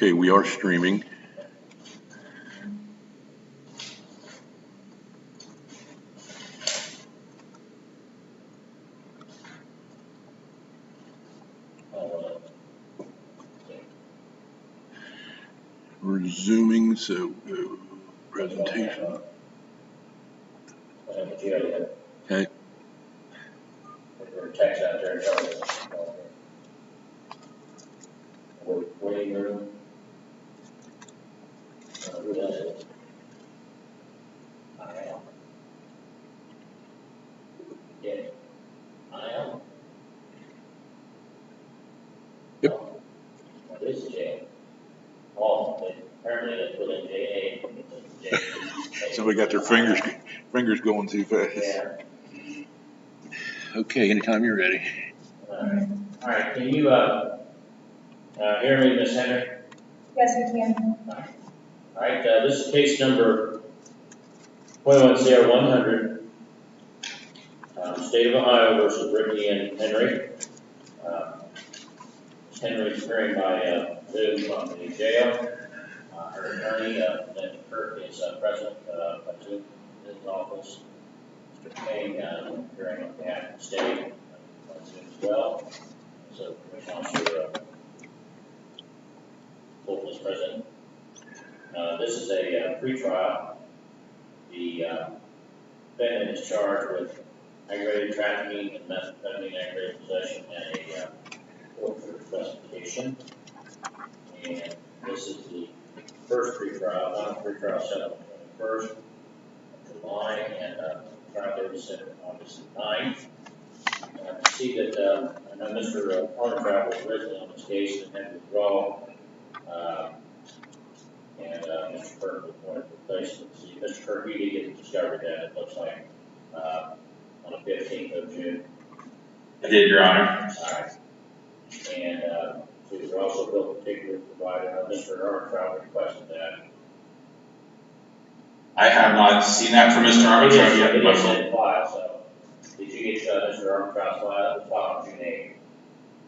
Okay, we are streaming. We're zooming, so presentation. Okay. Text out there. Waiting room. Who does it? I am. Yeah. I am. Yep. What is J? Oh, apparently they put in JA. Somebody got their fingers going too fast. Yeah. Okay, anytime you're ready. All right. Can you hear me, Ms. Henry? Yes, we can. All right. This is case number 210100. State of Ohio versus Brittany and Henry. Henry is appearing by Zoom from the jail. Her attorney, Lynn Kirk, is present by Zoom in his office. Mr. King appearing on behalf of the state by Zoom as well. So, Commissioner Officer Fulton is present. This is a pretrial. The defendant is charged with aggravated trafficking and methamphetamine aggravated possession and a torture investigation. And this is the first pretrial, not pretrial settlement, the first of July, and trial date is set for August 9th. I see that I know Mr. Armstrong was originally on this case and had to withdraw, and Mr. Kirk was appointed replacement. See, Mr. Kirk, you did get discovered that, it looks like, on the 15th of June. I did, Your Honor. All right. And so we're also bill particular provider. Mr. Armstrong requested that. I have not seen that from Mr. Armstrong yet. It is in file, so did you get Mr. Armstrong's file? It was filed on June 8th.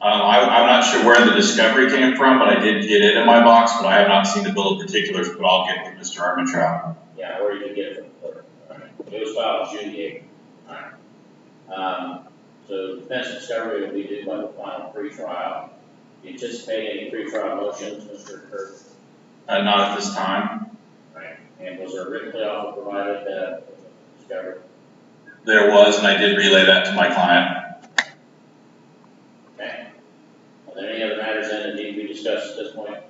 I'm not sure where the discovery came from, but I did get it in my box, but I have not seen the bill of particulars, but I'll get with Mr. Armstrong. Yeah, or you can get it from the clerk. All right. It was filed on June 8th. All right. So defense discovery will be due by the final pre-trial. Do you anticipate any pre-trial motions, Mr. Kirk? Not at this time. Right. And was there a written plea offer provided that was discovered? There was, and I did relay that to my client. Okay. Are there any other matters then that need to be discussed at this point?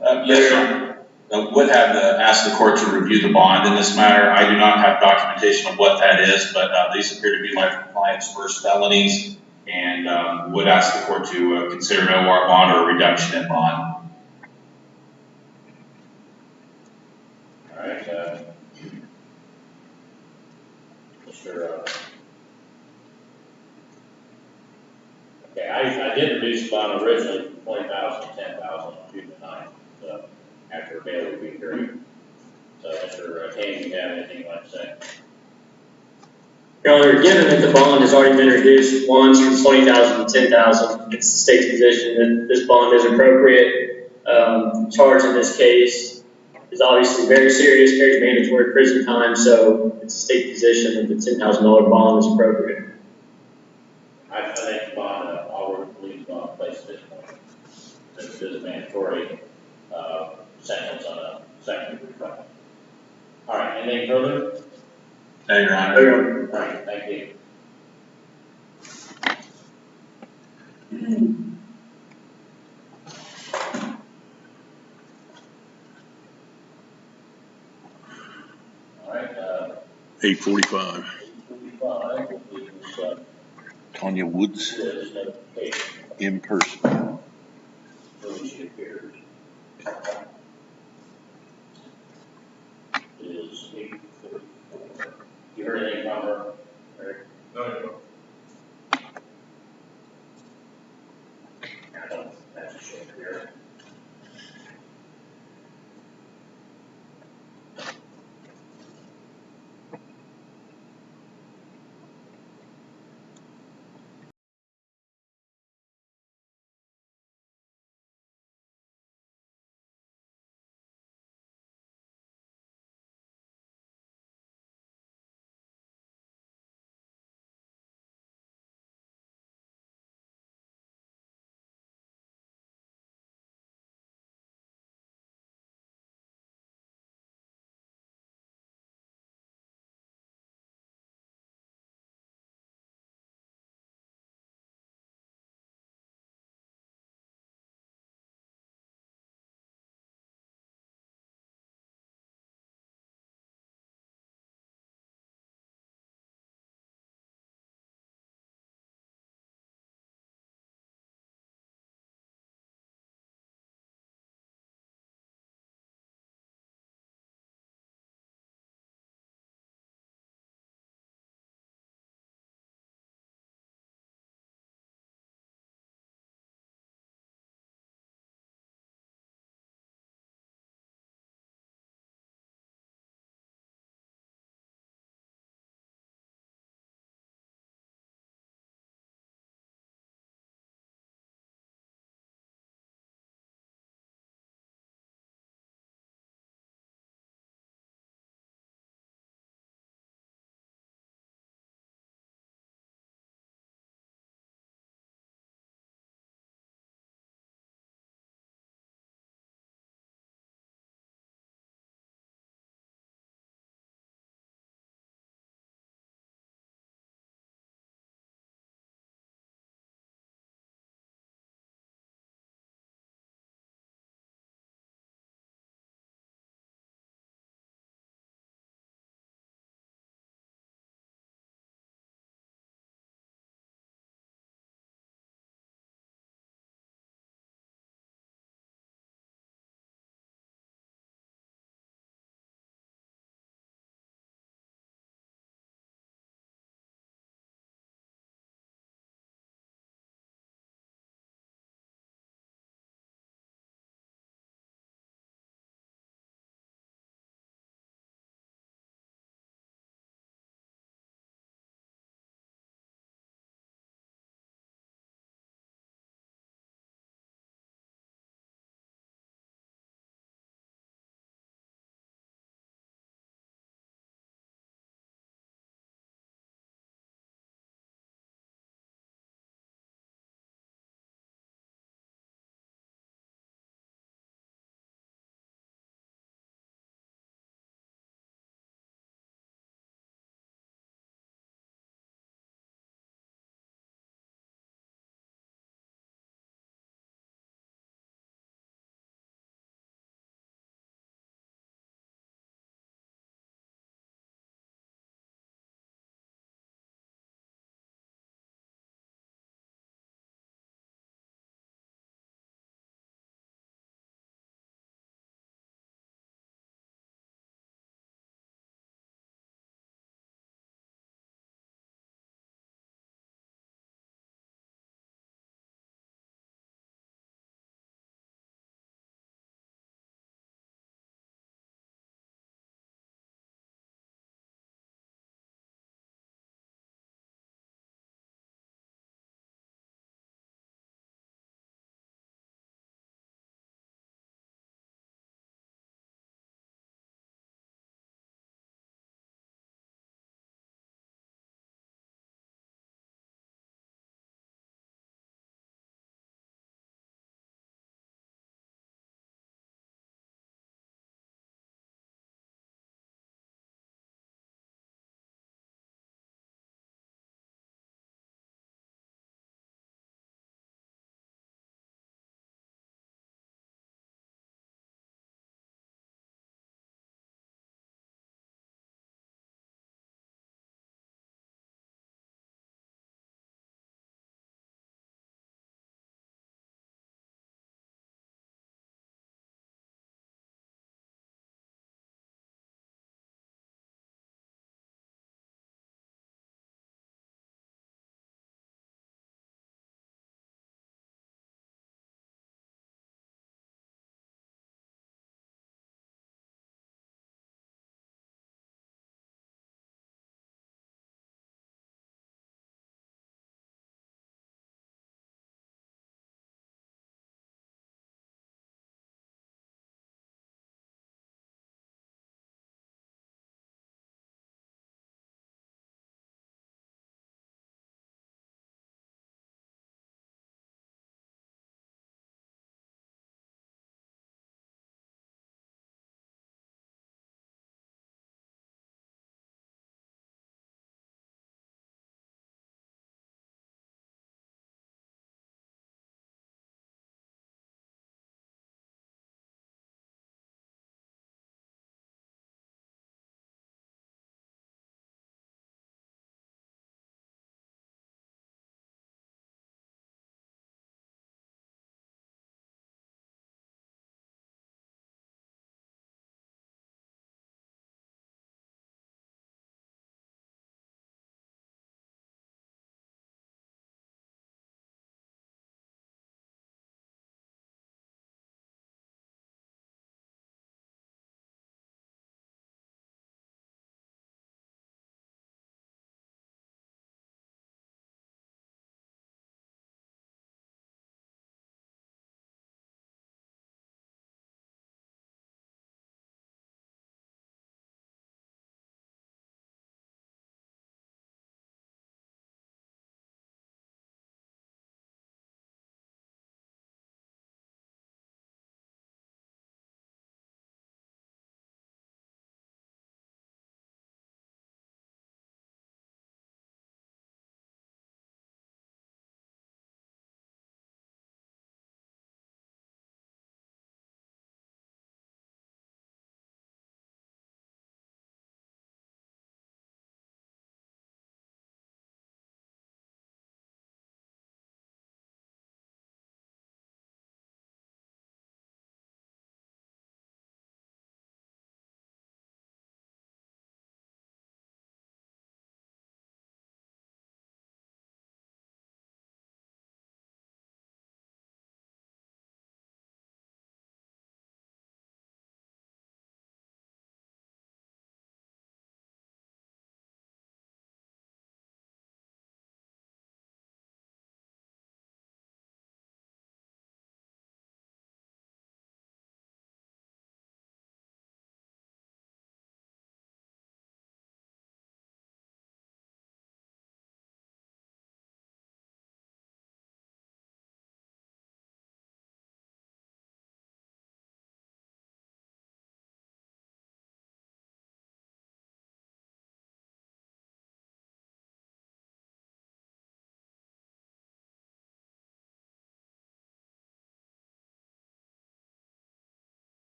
Yes, sir. I would have asked the court to review the bond in this matter. I do not have documentation of what that is, but these appear to be my client's first felonies, and would ask the court to consider no more bond or a reduction in bond. All right. Mr. Okay, I did reduce the bond originally from 20,000 to 10,000 on June the 9th, so after a bail review period. So, Mr. Kane, do you have anything you'd like to say? Your Honor, given that the bond has already been reduced once from 20,000 to 10,000, it's the state's position that this bond is appropriate. Charge in this case is obviously very serious, carries mandatory prison time, so it's the state position that the $10,000 bond is appropriate. I think the bond, I'll leave the bond in place at this point. This is a mandatory sentence on a second degree crime. All right, anything further? No, Your Honor. All right, thank you. All right, 8:45. 8:45 will be this Tanya Woods notification in person. when she appears. Is 8:44. You heard anything from her? Eric? No. That's a shame here.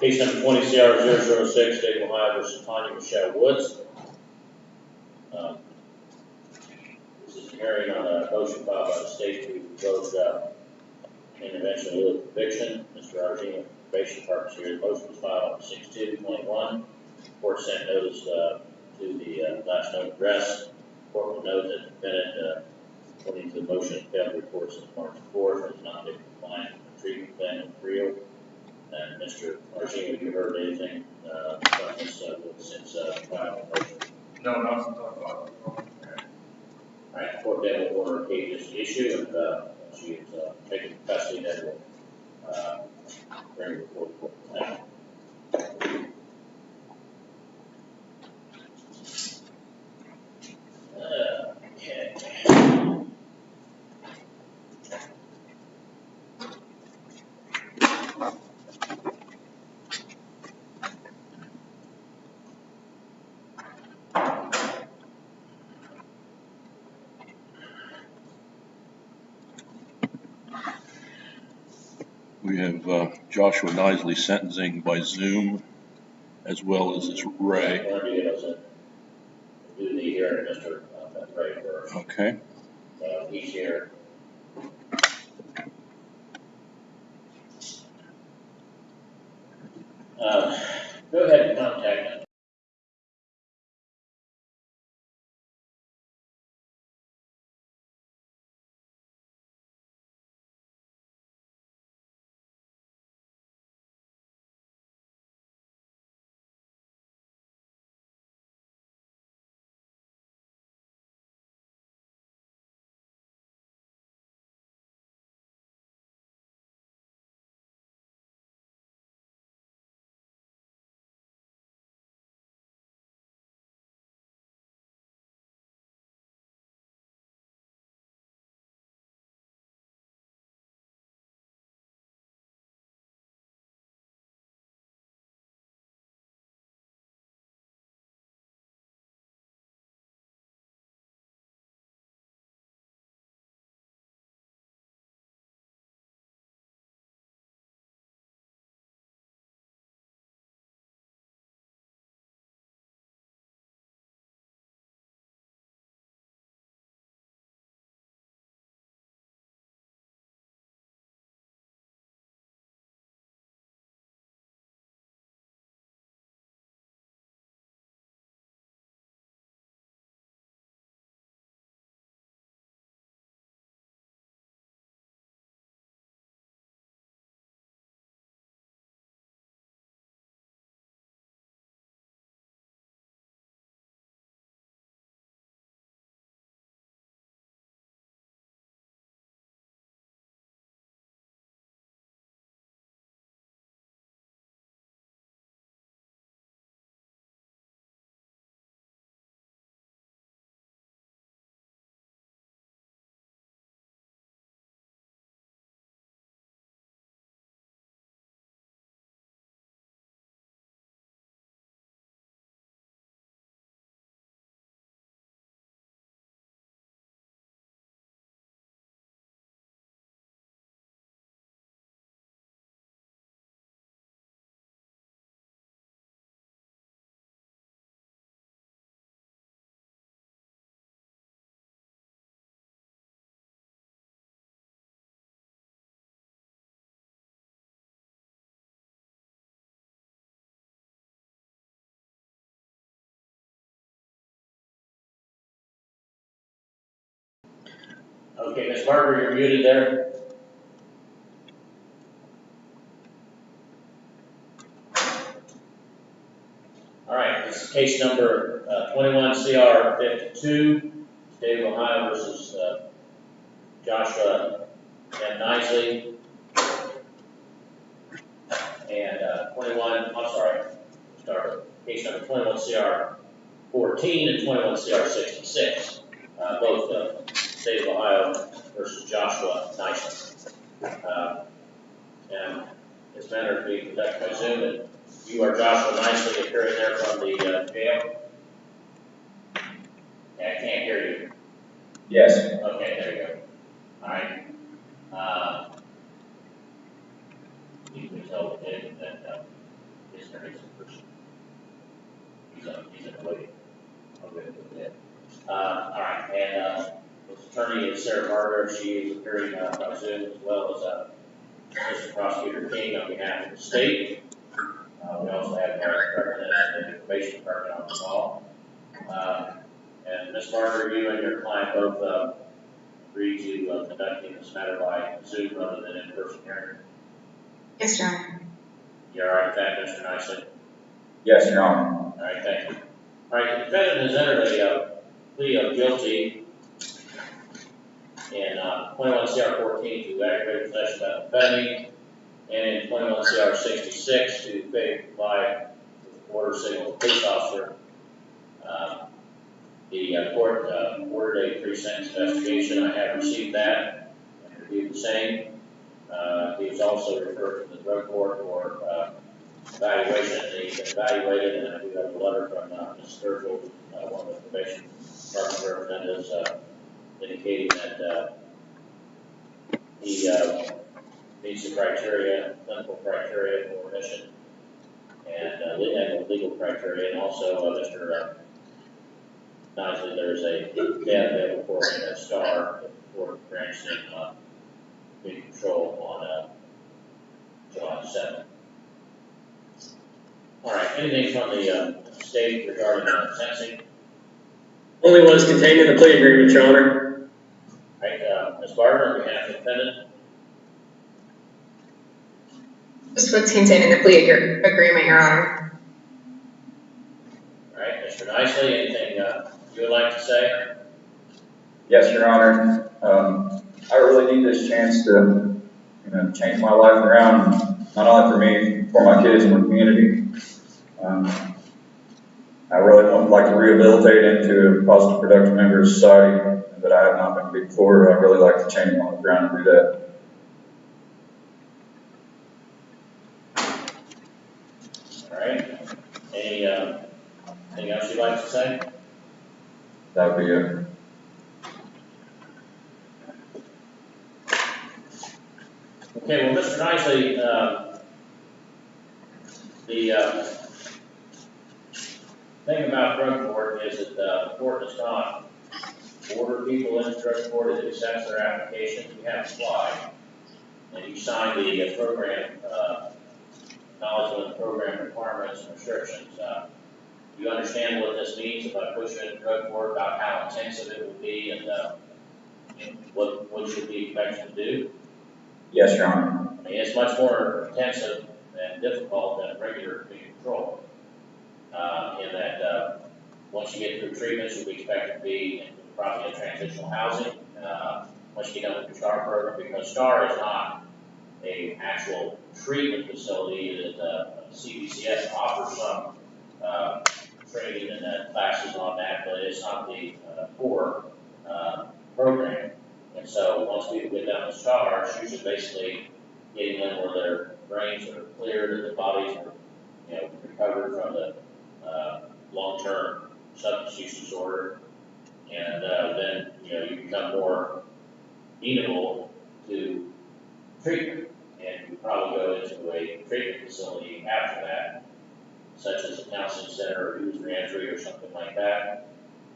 Case number 20CR006, State of Ohio versus Tanya Michelle Woods. This is a hearing on a motion filed by the state to close intervention in lieu of conviction. Mr. Argino, probation department here. The motion was filed on 6/2/21. Court sent notice to the last known address. Court will note that the defendant, according to the motion, failed to report since March 4th and has not been compliant with the treatment plan in Rio. And Mr. Argino, have you heard anything from this since filing the motion? No, nothing to talk about. All right, the court then will order Kate's issue, and she is taken custody. That will bring the court. Okay. We have Joshua Nisley sentencing by Zoom, as well as this Ray. I want to do the hearing, Mr. Ray first. Okay. He's here. Go ahead and contact him. Okay, Ms. Barber, you're muted there. All right, this is case number 21CR52, State of Ohio versus Joshua M. Nisley. And case number 21CR14 and 21CR66, both State of Ohio versus Joshua Nisley. And this matter is being conducted by Zoom, and you are Joshua Nisley, appearing there from the jail. Okay, I can't hear you. Yes. Okay, there you go. All right. You can tell that And his attorney is Sarah Barber. She is appearing by Zoom, as well as Mr. Prosecutor King on behalf of the state. We also have our representative of the Information Department on the call. And Ms. Barber, you and your client both agreed to conducting this matter by Zoom rather than in-person hearing. Yes, Your Honor. You all right with that, Mr. Nicely? Yes, Your Honor. All right, thank you. All right, the defendant has entered a plea of guilty in 21 CR 14 to aggravated possession of methamphetamine, and in 21 CR 66 to failure to comply with the order signal of a police officer. The court ordered a pre-sentence investigation. I have received that and reviewed the same. He was also referred to the drug court for evaluation. He's been evaluated, and I do have a letter from Ms. Sturgill, one of the probation department representatives, indicating that he meets the criteria, clinical criteria for admission, and legal criteria, and also Mr. Nicely, there's a debt available for him at STAR for grants in control on July 7th. All right, anything from the state regarding sentencing? Only what is contained in the plea agreement, Your Honor. All right, Ms. Barber, on behalf of the defendant. Just what's contained in the plea agreement, Your Honor. All right, Mr. Nicely, anything you would like to say? Yes, Your Honor. I really need this chance to, change my life around, not only for me, for my kids and my community. I really would like to rehabilitate into a positive, productive member of society that I have not been before. I'd really like to change my life around and do that. All right. Anything else you'd like to say? That would be it. Okay, well, Mr. Nicely, the thing about drug court is that the court does not order people into drug court. It accepts their applications. You have to apply, and you sign the program, acknowledgement of the program requirements and restrictions. You understand what this means if I push you into drug court, about how intensive it will be, and what should be expected to do? Yes, Your Honor. I mean, it's much more intensive and difficult than regular control. In that once you get through treatments, you'll be expected to be in probably in transitional housing. Once you get done with your STAR program, because STAR is not an actual treatment facility, it is CBCS offers some training and classes on that, but it's not the core program. And so once we get down to STAR, it's usually basically getting them where their brains are cleared and their bodies are, recovered from the long-term substance use disorder, and then you become more amenable to treatment, and you probably go into a treatment facility after that, such as a counseling center or youth reentry or something like that,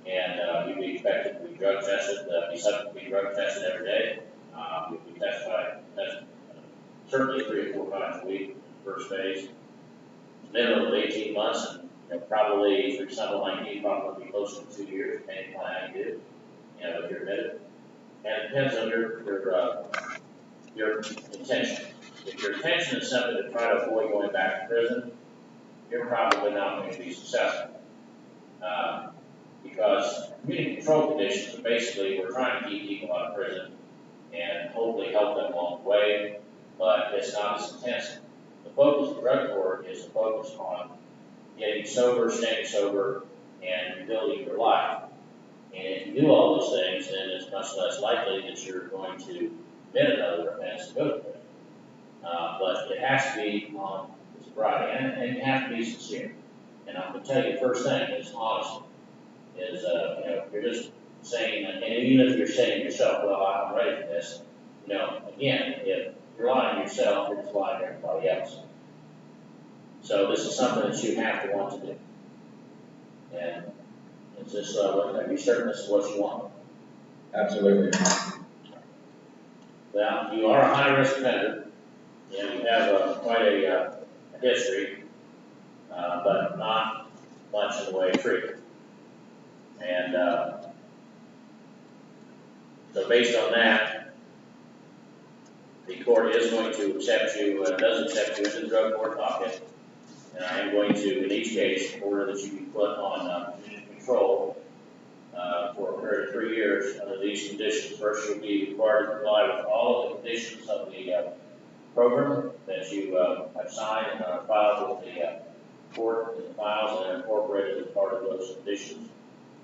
and you'd be expected to be drug tested, be subject to be drug tested every day. You'll be tested certainly 3 or 4 times a week in the first phase. Minimum of 18 months, and probably for someone like me, probably be close to 2 years, depending on how you do, if you're admitted. And it depends on your intention. If your intention is simply to try to avoid going back to prison, you're probably not going to be successful. Because community control conditions are basically, we're trying to keep people out of prison and hopefully help them along the way, but it's not as intensive. The focus of drug court is to focus on getting sober, staying sober, and rebuilding your life. And if you do all those things, then it's much less likely that you're going to commit another offense and go to prison. But it has to be on sobriety, and you have to be sincere. And I'm going to tell you, the first thing is honesty. Is if you're just saying, and even if you're saying to yourself, well, I'm ready for this, again, if you're lying to yourself, you're just lying to everybody else. So this is something that you have to want to do. And it's just, are you certain this is what you want? Absolutely. Well, you are a high-risk offender, and you have quite a history, but not much in the way of treatment. And so based on that, the court is going to accept you, does accept you into the drug court docket, and I am going to, in each case, order that you be put on community control for a period of 3 years under these conditions. First, you'll be required to comply with all of the conditions of the program that you have signed and filed with the court in the files and incorporated as part of those conditions.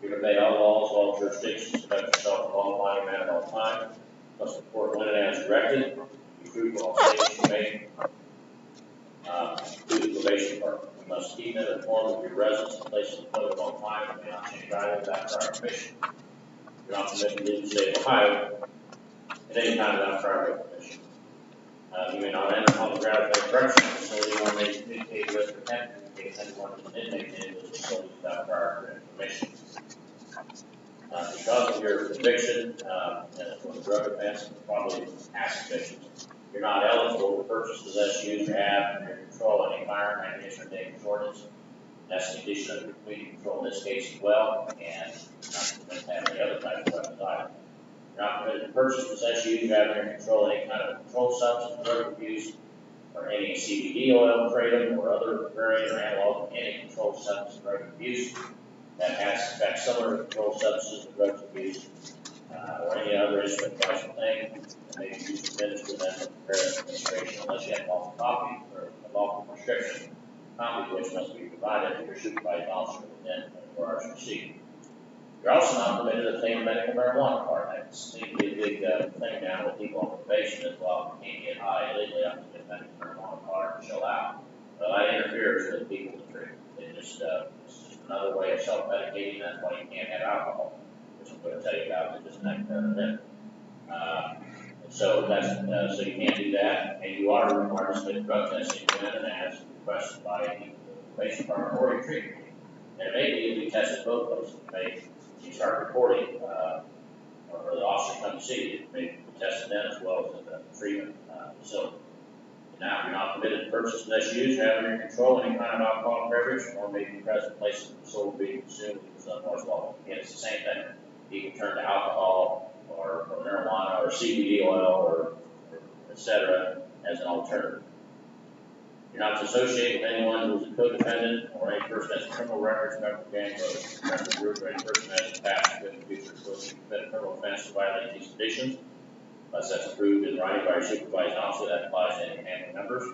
You're to obey all laws, all jurisdictions, conduct yourself in a law-abiding manner at all times. Must report when and as directed. Be truthful in all statements you make to the probation department. You must keep them informed of your residence and place of employment at all times and may not change either without prior permission. You're not permitted to leave the state of Ohio at any time without prior permission. You may not enter upon the ground of any correctional facility or may communicate with or attempt to communicate with anyone who is an inmate in those facilities without prior permission. Because of your conviction for the drug offense, probably past convictions, you're not eligible to purchase, possess, use, or have under your control any firearm, ammunition, or dangerous ordnance. That's the condition of your community control in this case as well, and not permitted to have any other type of weapons either. You're not permitted to purchase, possess, use, or have under your control any kind of controlled substance, drug abuse, or any CBD oil, kratom, or other variant or analog of any controlled substance, drug abuse that has in fact similar to controlled substances and drugs abuse, or any other instrument, device, or thing that may be used to administer them or prepare administration unless you have a lawful copy or a lawful prescription, copy of which must be provided to your supervising officer within 24 hours of receipt. You're also not permitted to obtain a medical marijuana card. That seems to be a big thing now with people on probation as well. You can't get high illegally up to get a medical marijuana card and chill out. Well, that interferes with people's treatment. It's just another way of self-medicating. That's why you can't have alcohol, which I'm going to tell you about in just a minute. So that's so you can't do that, and you are required to submit drug testing when and as requested by the probation department or your treatment. And it may be you'll be tested both places. You start reporting, or the officer comes to see you. It may be tested then as well as at the treatment facility. Now, you're not permitted to purchase, possess, use, or have under your control any kind of alcoholic beverage, or may be present in places of the sold, being consumed with unlawful law. Again, it's the same thing. You can turn to alcohol or marijuana or CBD oil or etc. as an alternative. You're not to associate with anyone who is a co-defendant or any person that has criminal records, member of gang, or member of group, or any person that has past and future ability to commit a criminal offense to violate these conditions. Unless that's approved in writing by your supervising officer, that applies to any family members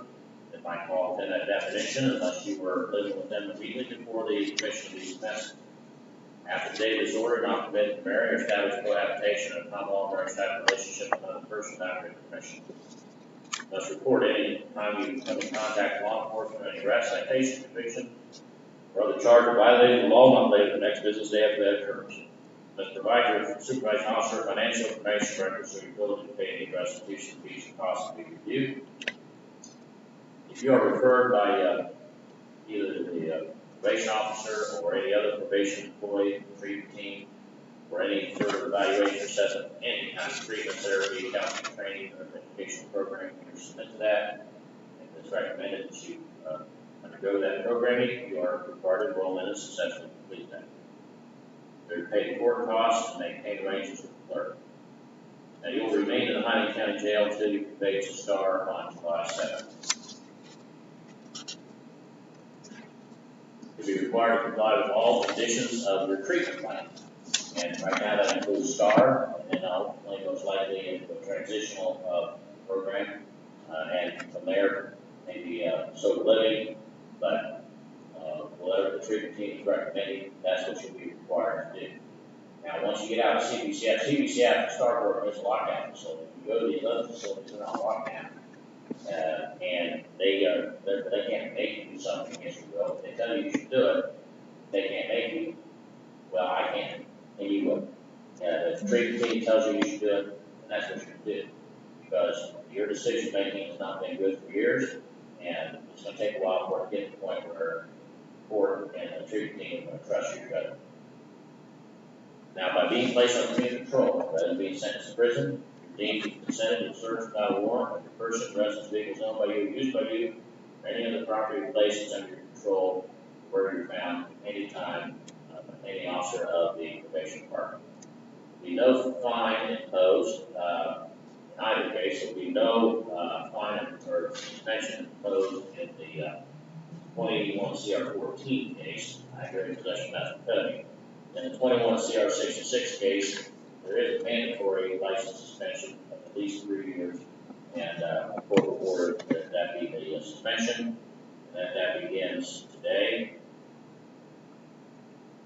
that might fall within that definition, unless you were living with them immediately before the commission of these offenses. After the date of this order, not permitted to marry or establish cohabitation or common law marriage type relationship with another person without written permission. Must report any time you come in contact with law enforcement, any arrest, citation, conviction, or other charge of violating the law not later than the next business day after that occurs. Must provide your supervising officer financial information records so your ability to pay any restitution fees and costs to be reviewed. If you are referred by either the probation officer or any other probation employee, treatment team, or any further evaluation or assessment of any kind of treatment, therapy, counseling, training, or educational program, you submit to that. If it's recommended that you undergo that programming, you are required to enroll in and successfully complete that. They're paid court costs and maintain arrangements with the clerk. Now, you will remain in the Huntington County Jail until you convey to STAR on July 7th. You'll be required to comply with all conditions of your treatment plan. And right now that includes STAR, and then ultimately most likely into a transitional program. And from there, maybe sober living, but whatever the treatment team is recommending, that's what you'll be required to do. Now, once you get out of CBCF and STAR program is a lockdown facility. You go to these other facilities, they're not lockdown. And they can't make you do something against your will. If they tell you should do it, they can't make you. Well, I can, and you will. If the treatment team tells you should do it, then that's what you should do. Because your decision making has not been good for years, and it's going to take a while for it to get to the point where the court and the treatment team are going to trust your judgment. Now, by being placed on community control, rather than being sentenced to prison, you're deemed to consented to search without a warrant of your person, residence, vehicles owned by you, used by you, or any other property or places under your control where you're found anytime by any officer of the probation department. There'll be no fine imposed. In either case, there'll be no fine or suspension imposed in the 21 CR 14 case, aggravated possession of methamphetamine. In the 21 CR 66 case, there is a mandatory license suspension of at least 3 years, and the court will order that be the suspension, and that begins today.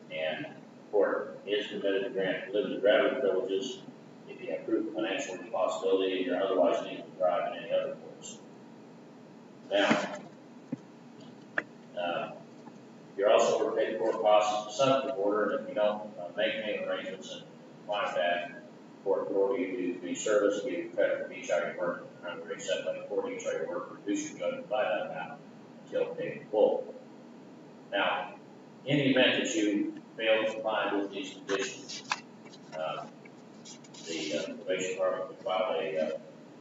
And the court is permitted to grant limited driving privileges if you have proof of financial responsibility and you're otherwise able to drive in any other courts. Now, you're also going to pay the court costs to the order, and if you don't make any arrangements and comply with that, the court will order you to be serviced, give you credit for each hour you work, and under set by the court, each hour you work, reduce your judgment by that amount until paid in full. Now, in the event that you fail to comply with these conditions, the probation department will file a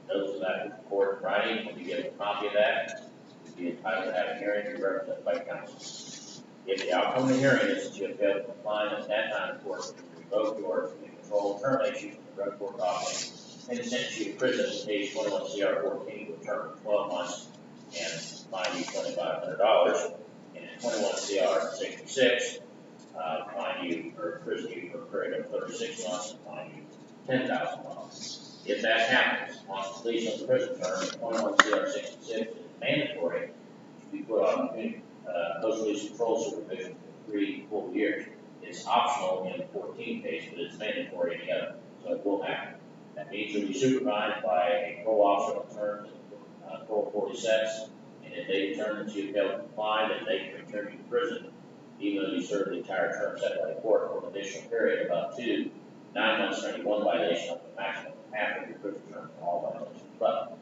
notice of that with the court in writing, and you get a copy of that. You'll be entitled to have a hearing and be represented by counsel. If the outcome of the hearing is that you have failed to comply, at that time, the court will revoke your control, terminate you from the drug court office, and sentence you to prison in page 21 CR 14 to a term of 12 months and fine you $2,500. And in 21 CR 66, fine you or prison you for a period of 36 months and fine you $10,000. If that happens, on completion of the prison term, 21 CR 66 is mandatory to be put on post-release control supervision for 3 full years. It's optional in the 14 case, but it's mandatory in the other, so it will happen. That means you'll be supervised by a parole officer on terms of parole 46, and if they determine that you fail to comply, then they can return you to prison, even though you serve the entire term set by the court for an additional period of up to 9 months for any one violation, up to the maximum half of your prison term for all violations. But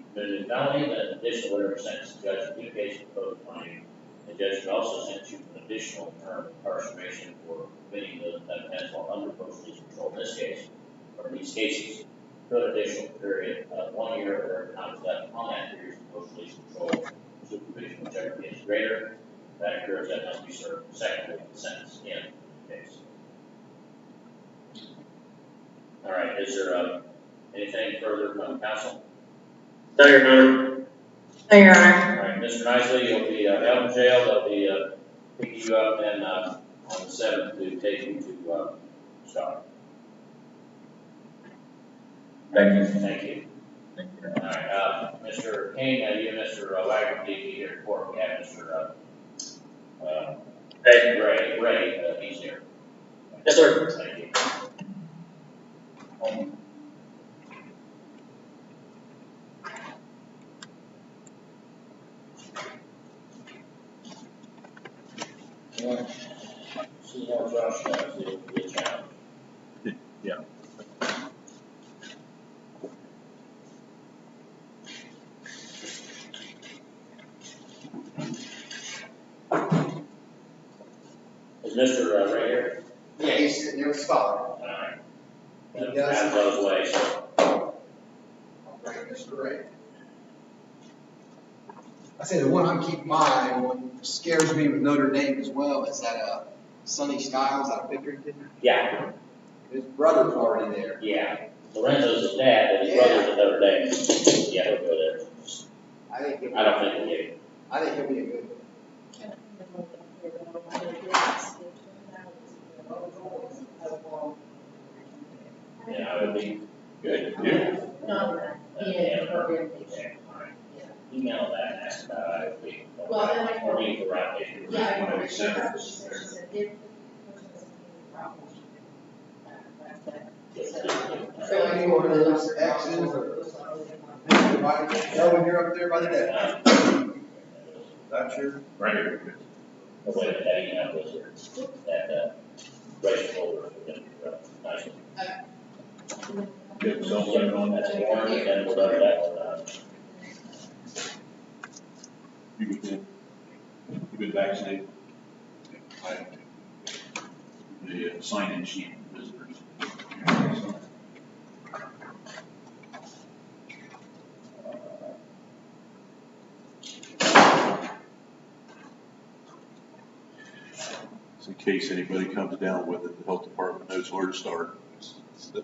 if there's a felony, then an additional whatever sentence the judge in the case imposed upon you, the judge can also sentence you to an additional term of incarceration for committing those offenses while under post-release control. In this case, or in these cases, for an additional period of 1 year or time is left on that period of post-release control supervision, whichever is greater, that occurs, that must be served consecutively with the sentence in the case. All right, is there anything further from counsel? No, Your Honor. No, Your Honor. All right, Mr. Nicely, you'll be held in jail. They'll be picking you up then on the 7th to take you to Scotland. Thank you. Thank you. Thank you. All right, Mr. King, you and Mr. Wagner need to be here in court. We have Mr. Ray, he's here. Yes, sir. Thank you. See how Josh does, it'll be a challenge. Yeah. Is Mr. Ray here? Yeah, he's sitting there with Scott. All right. He does. Out those ways. Right, Mr. Ray. I say the one I'm keeping my eye on scares me with Notre Dame as well. Is that Sonny Styles out of Pickerington? Yeah, His brother's already there. yeah. Lorenzo's his dad, but his brother's at Notre Dame. Yeah, he'll go there. I think he'll be, I don't think he'll get it. I think he'll be a good one. Yeah, it would be good. Yeah. Yeah, all right. Email that and ask about it. Or you can write it. So any one of those X's or when you're up there by the desk. That's your. Right here. The way that email goes here, that race folder. Nice. Good, so we're on That's that. warm, and we'll do that. You been vaccinated? The sign-in sheet, visitor in case anybody comes down with it, the health department knows where to start. We're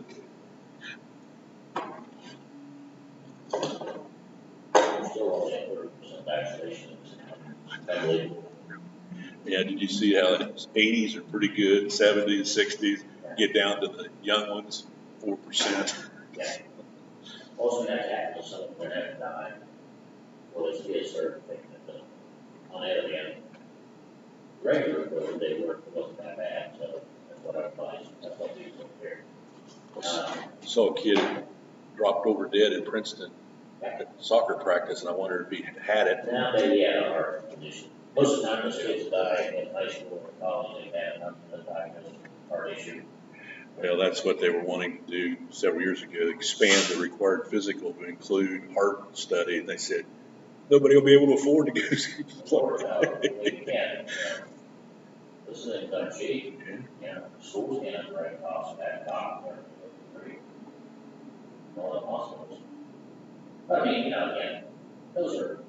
still only at 30% vaccination. Unbelievable. Yeah, did you see how the 80s are pretty good, 70s, 60s, get down to the young ones, 4%. Yeah. Also, that happened to some of them that have died. Well, it's kids are thinking that on the other hand, regular COVID, they wasn't that bad, so that's what I advise. That's what these over here. Saw a kid dropped over dead in Princeton at soccer practice, and I wondered if he had it. Now they had a heart condition. Most of the time, those kids die in high school or college. They have a diagnosed heart issue. Well, that's what they were wanting to do several years ago, expand the required physical to include heart study, and they said, nobody will be able to afford to go see Florida, we can't. This thing's done cheap. You know, schools can't bring costs back up. They're free. All the hospitals. I mean, you know, again, those are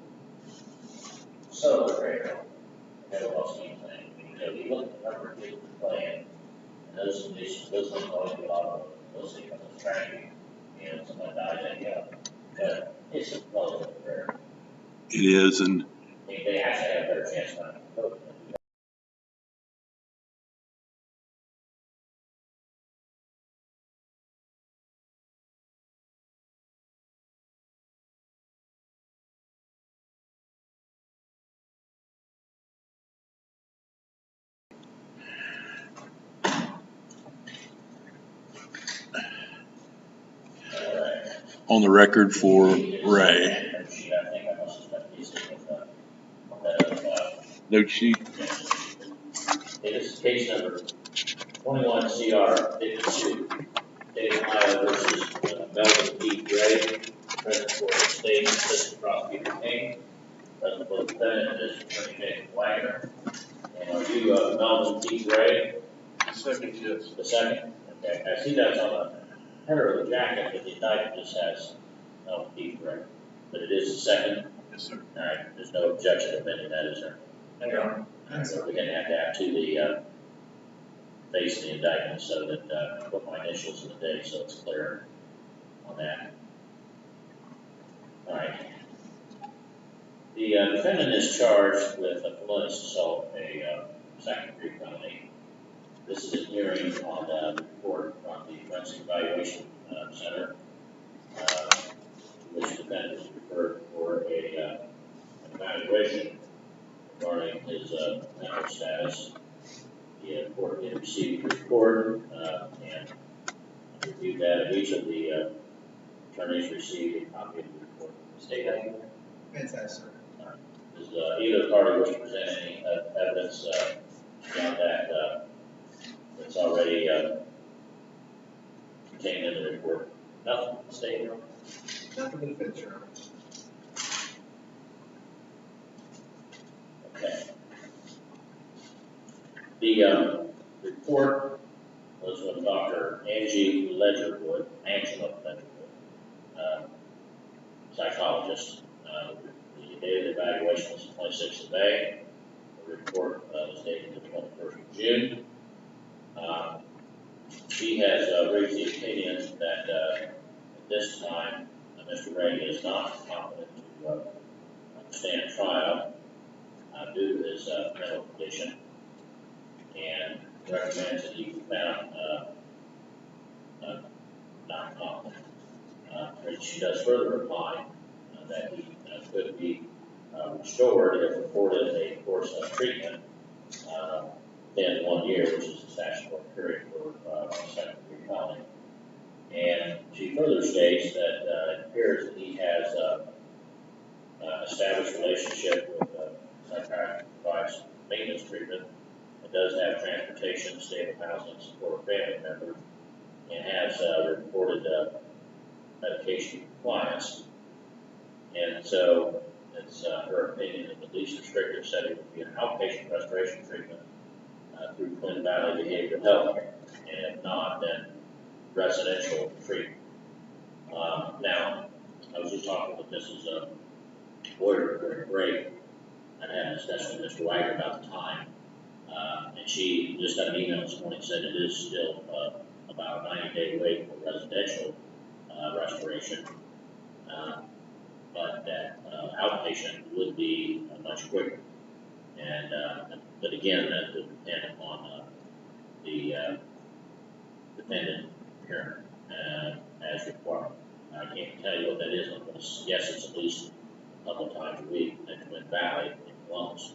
so rare. Never lost anything. I mean, you know, you look at the number of kids playing, and those conditions, those things always be a lot of those things are tragedy. You know, somebody dies, and yeah, but it's just relatively rare. It is, and I mean, they actually have a better chance of not COVID. on the record for Ray. Note sheet. It is case number 21 CR 52, State of Ohio versus Melvin D. Gray, present for the state assistant prosecutor King, present for the defendant is Attorney Jacob Wagner. And are you Melvin D. Gray? Second, yes. The second? Okay, I see that's on the header of the jacket, but the indictment just has Melvin D. Gray. But it is the second? Yes, sir. All right, there's no objection to amending that, is there? No. So we're gonna have to add to the face of the indictment so that I put my initials in the date so it's clear on that. All right. The defendant is charged with a felonious assault, a second-degree felony. This is a hearing on the report from the Forensic Evaluation Center, which the defendant is referred for an evaluation regarding his mental status. The court did receive the report and reviewed that. Each of the attorneys received a copy of the report. State that. Fantastic. Does either party wish to present any evidence beyond that that's already contained in the report? Nothing. State. Nothing in defense, Your Honor. Okay. The report was from Dr. Angela Ledgerwood, psychologist. The date of the evaluation was the 26th of May. The report was dated the 21st of June. She has raised the opinion that at this time, Mr. Ray is not competent to stand trial due to his mental condition, and recommends that he be found not competent. And she does further reply that he could be restored if afforded a course of treatment within 1 year, which is the statutory period for second-degree felony. And she further states that it appears that he has established relationship with psychiatrist provides maintenance treatment. It does have transportation, stable housing, support a family member, and has reported medication compliance. And so it's her opinion that the least restrictive setting would be an outpatient restoration treatment through Twin Valley Behavioral Health Care, and if not, then residential treatment. Now, I was just talking with Mrs. Boyer during break, and had a discussion with Mr. Wagner about the time And she just got an email this morning, said it is still, about a 90-day wait for residential, restoration. But that, outpatient would be much quicker. And, but again, that would depend upon, the, dependent parent, as required. I can't tell you what that is, I'm gonna guess it's at least a couple times a week at Twin Valley in Columbus.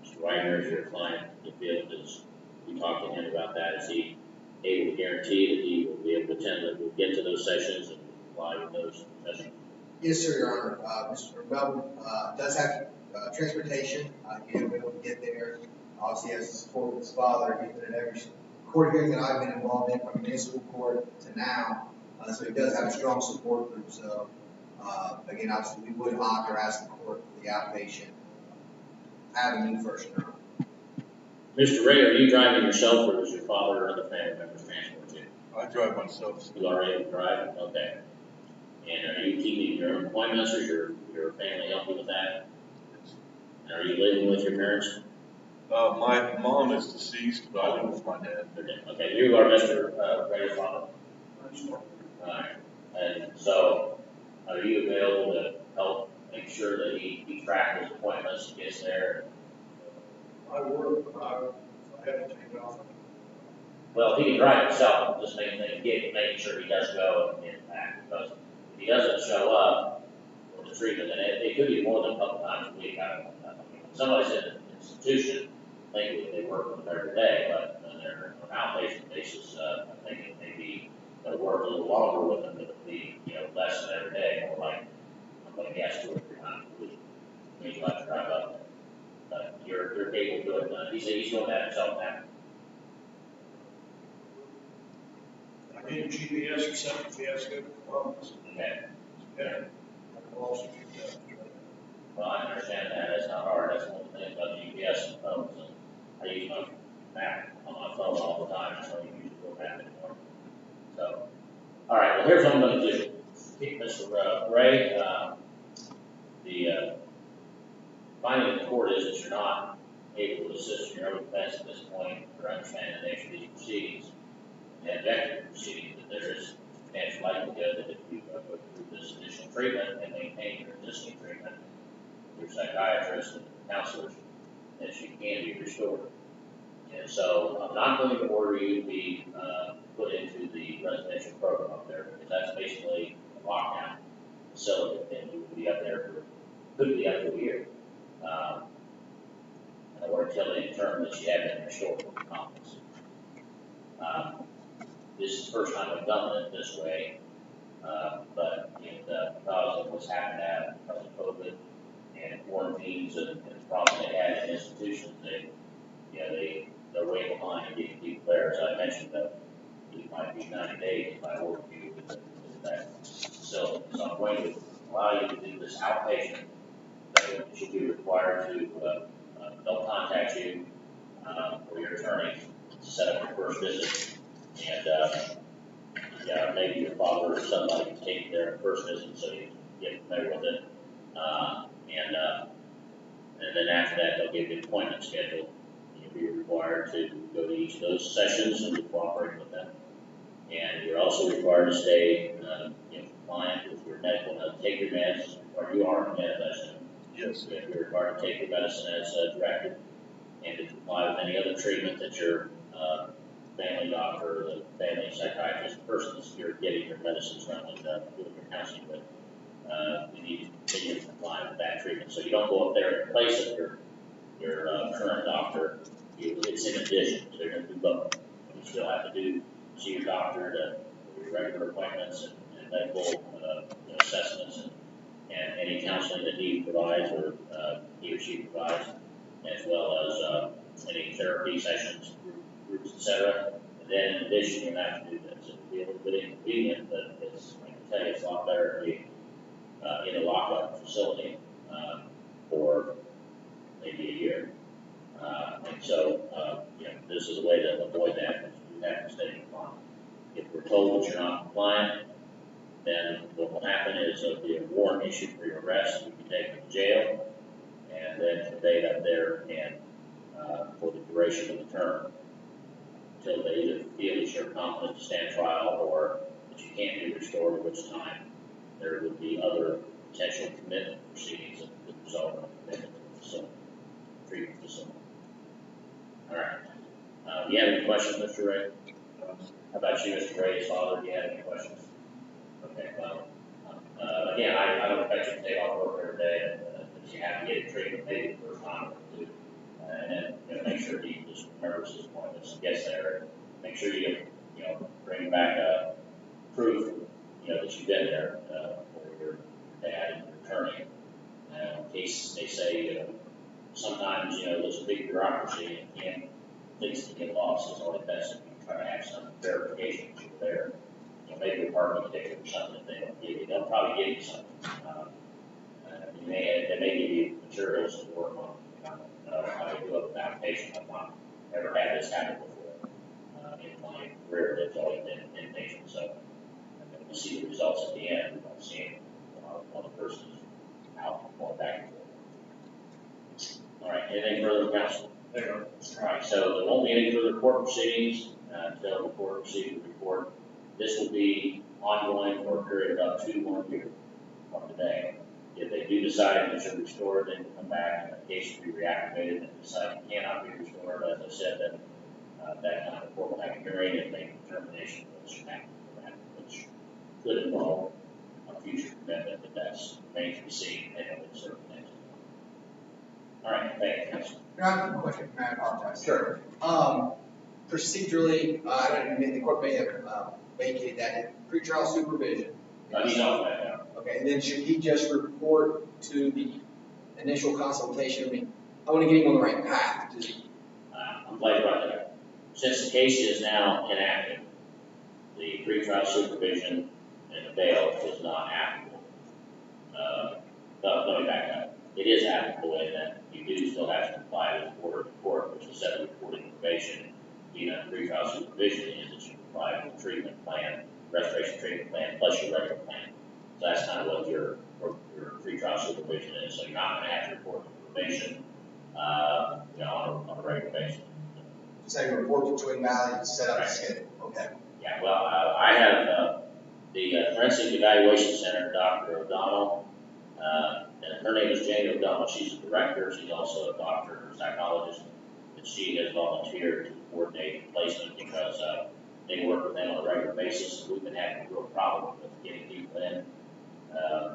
Mr. Wagner is your client, we talked to him about that, is he able to guarantee that he will be able to attend, that we'll get to those sessions and comply with those sessions? Yes, sir, Your Honor. Mr. Melvin, does have, transportation. He will be able to get there. Obviously, has the support of his father. He's been in every court hearing that I've been involved in, from municipal court to now. So he does have a strong support group. So, again, obviously, we would honor, ask the court for the outpatient avenue first, Your Honor. Mr. Ray, are you driving yourself, or does your father or other family members transport you? I drive myself. You already able to drive? Okay. And are you keeping your own appointments, or your family help you with that? And are you living with your parents? My mom is deceased, but I live with my dad. Okay, you are Mr. Ray's father? Alright, and so, are you available to help make sure that he tracks his appointments, gets there? I work, I have to take it off. Well, if he can drive himself, just making sure he does go and get back, because if he doesn't show up for the treatment, and it could be more than a couple times a week, I don't know. I mean, when somebody's in an institution, thankfully they work with them every day, but on their outpatient basis, I think it may be, they'll work a little longer with them, but it'll be, less than every day, more like, I'm guess 2 or 3 times a week. I mean, you have to drive up there. But you're capable of doing that. He said he's doing that himself now. I need a GPS or something if he has to go to Columbus. Okay. Yeah. I can also do that. Well, I understand that. It's not hard. That's one of the things about GPS and phones. And I use my map on my phone all the time, so you use the map anymore. So, all right. Well, here's what I'm going to do. Mr. Ray, the finding in the court is that you're not able to assist in your own defense at this point, or understand the nature of these proceedings, and the objective of the proceedings, that there is substantial likelihood that if you go through this additional treatment and maintain your existing treatment, your psychiatrist and counselors, that you can be restored. And so I'm not going to order you to be put into the residential program up there, because that's basically a lockdown facility, and you would be up there could be up to a year. Or until they determine that you have been restored to competence. This is the first time I've done it this way, but because of what's happened now, because of COVID and quarantines and the problems they had in institutions, they're way behind in getting people there. As I mentioned, it might be 90 days if I work with you with that facility. So I'm going to allow you to do this outpatient. They should be required to they'll contact you or your attorney to set up your first visit, and maybe your father or somebody can take you there at the first visit so you get familiar with it, and then after that they'll give you an appointment schedule. You'll be required to go to each of those sessions and to cooperate with them, and you're also required to stay compliant with your medical, take your meds, or you are on medicine. Yes. You're required to take your medicine as directed, and to comply with any other treatment that your family doctor or the family psychiatrist, the person that you're getting your medicines from and doing your counseling with, you need to continue to comply with that treatment. So you don't go up there in place of your current doctor. It's in addition, so you're going to do both. You still have to see your doctor to your regular appointments and medical assessments and any counseling that he provides or he or she provides, as well as any therapy sessions, groups, etc. And then in addition, you have to do this. It'll be a little bit inconvenient, but I can tell you it's a lot better to be in a lockup facility for maybe a year. And so, this is a way to avoid that. You have to stay compliant. If we're told that you're not compliant, then what will happen is there'll be a warrant issued for your arrest. You can take you to jail and then conveyed up there and for the duration of the term, until they either feel that you're competent to stand trial or that you can't be restored, at which time there would be other potential commitment proceedings that could result in a commitment to the facility, treatment facility. All right. Do you have any questions, Mr. Ray? How about you, Mr. Ray's father? Do you have any questions? Okay, well, again, I don't expect you to take off work every day, but you have to get treatment maybe the first time or two. And then, make sure he just remembers his appointments, gets there. Make sure you bring back proof, that you've been there for your dad and your attorney. In case they say, sometimes, there's a big bureaucracy and things can get lost. It's always best if you try to have some verification that you're there. Maybe a parking ticket or something that they don't give you. They'll probably give you something. They may give you materials to work on. How to do an application. I've not ever had this happen before in my career. It's always been inpatient, so we see the results at the end. We don't see it while the person is out going back and forth. All right, anything further, counsel? All right, so there won't be any further court proceedings until the court receives the report. This will be ongoing for a period of up to 1 year from today. If they do decide that you're restored, then come back and the case will be reactivated and decide you cannot be restored. As I said, then that time the court will have a hearing and make a determination what should happen for that, which could involve a future commitment, but that's remains to be seen and with certain things. All right, thank you, counsel. I have a question, I apologize. Sure. Procedurally, the court may have vacated that pretrial supervision. He's off that now. Okay, and then should he just report to the initial consultation? I mean, I want to get him on the right path. Does he? I'm glad you brought that up. Since the case is now inactive, the pretrial supervision and the bail is not applicable. Let me back up. It is applicable in that you do still have to comply with the order of the court, which is set of reporting probation. Being a pretrial supervision is that you comply with the treatment plan, restoration treatment plan, plus your regular plan. So that's kind of what your pretrial supervision is. So you're not going to have to report to probation, on a regular basis. So you report to Twin Valley and set up a schedule. Okay. Yeah. Well, I have the Forensic Evaluation Center, Dr. O'Donnell, and her name is Jane O'Donnell. She's a director. She's also a doctor or psychologist, and she has volunteered to coordinate placement because they work with them on a regular basis. We've been having a real problem with getting people in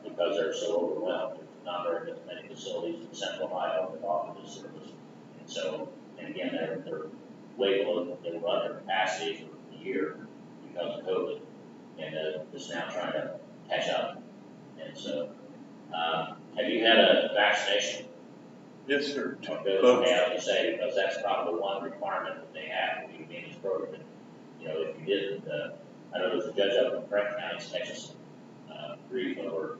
because they're so overwhelmed. There's not very many facilities in Central Ohio that offer this service. And so, and again, they're way below, they were under capacity for a year because of COVID. And just now trying to catch up. And so, have you had a vaccination? Yes, sir. Okay, I would say, because that's probably one requirement that they have for you to be in this program. If you didn't, I know there's a judge up in Franklin County, Texas, brief over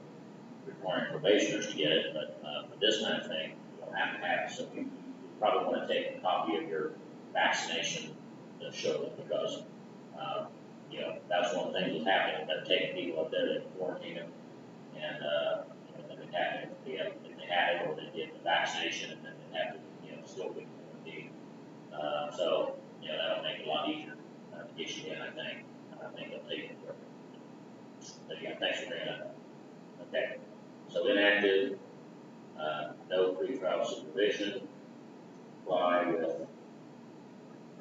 requiring probationers to get it, but for this kind of thing, you don't have to have it. So you probably want to take a copy of your vaccination to show it because, that's one of the things that's happening. They're taking people up there, they quarantine them, and they have if they had it or they get the vaccination, and then they have to, still be quarantined. So, that'll make it a lot easier to get you in, I think. I think they'll take it for it. But yeah, thanks for bringing that up. Okay. So inactive, no pretrial supervision, apply with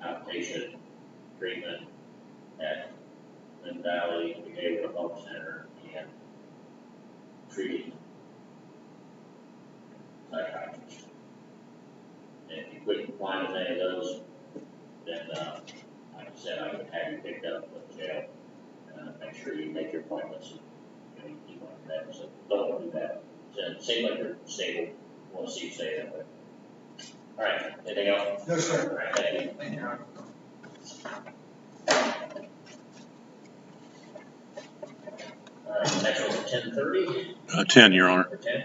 outpatient treatment at Twin Valley Behavioral Health Center and treating psychiatrist. And if you couldn't comply with any of those, then, like I said, I would have you picked up with jail. Make sure you make your appointments and you keep on that. So don't want to do that. So it seems like you're stable. We'll see you stay that way. All right. Anything else? No, sir. All right. Thank you. Thank you, Your Honor. All right. Next one's 10:30. 10, Your Honor. 10.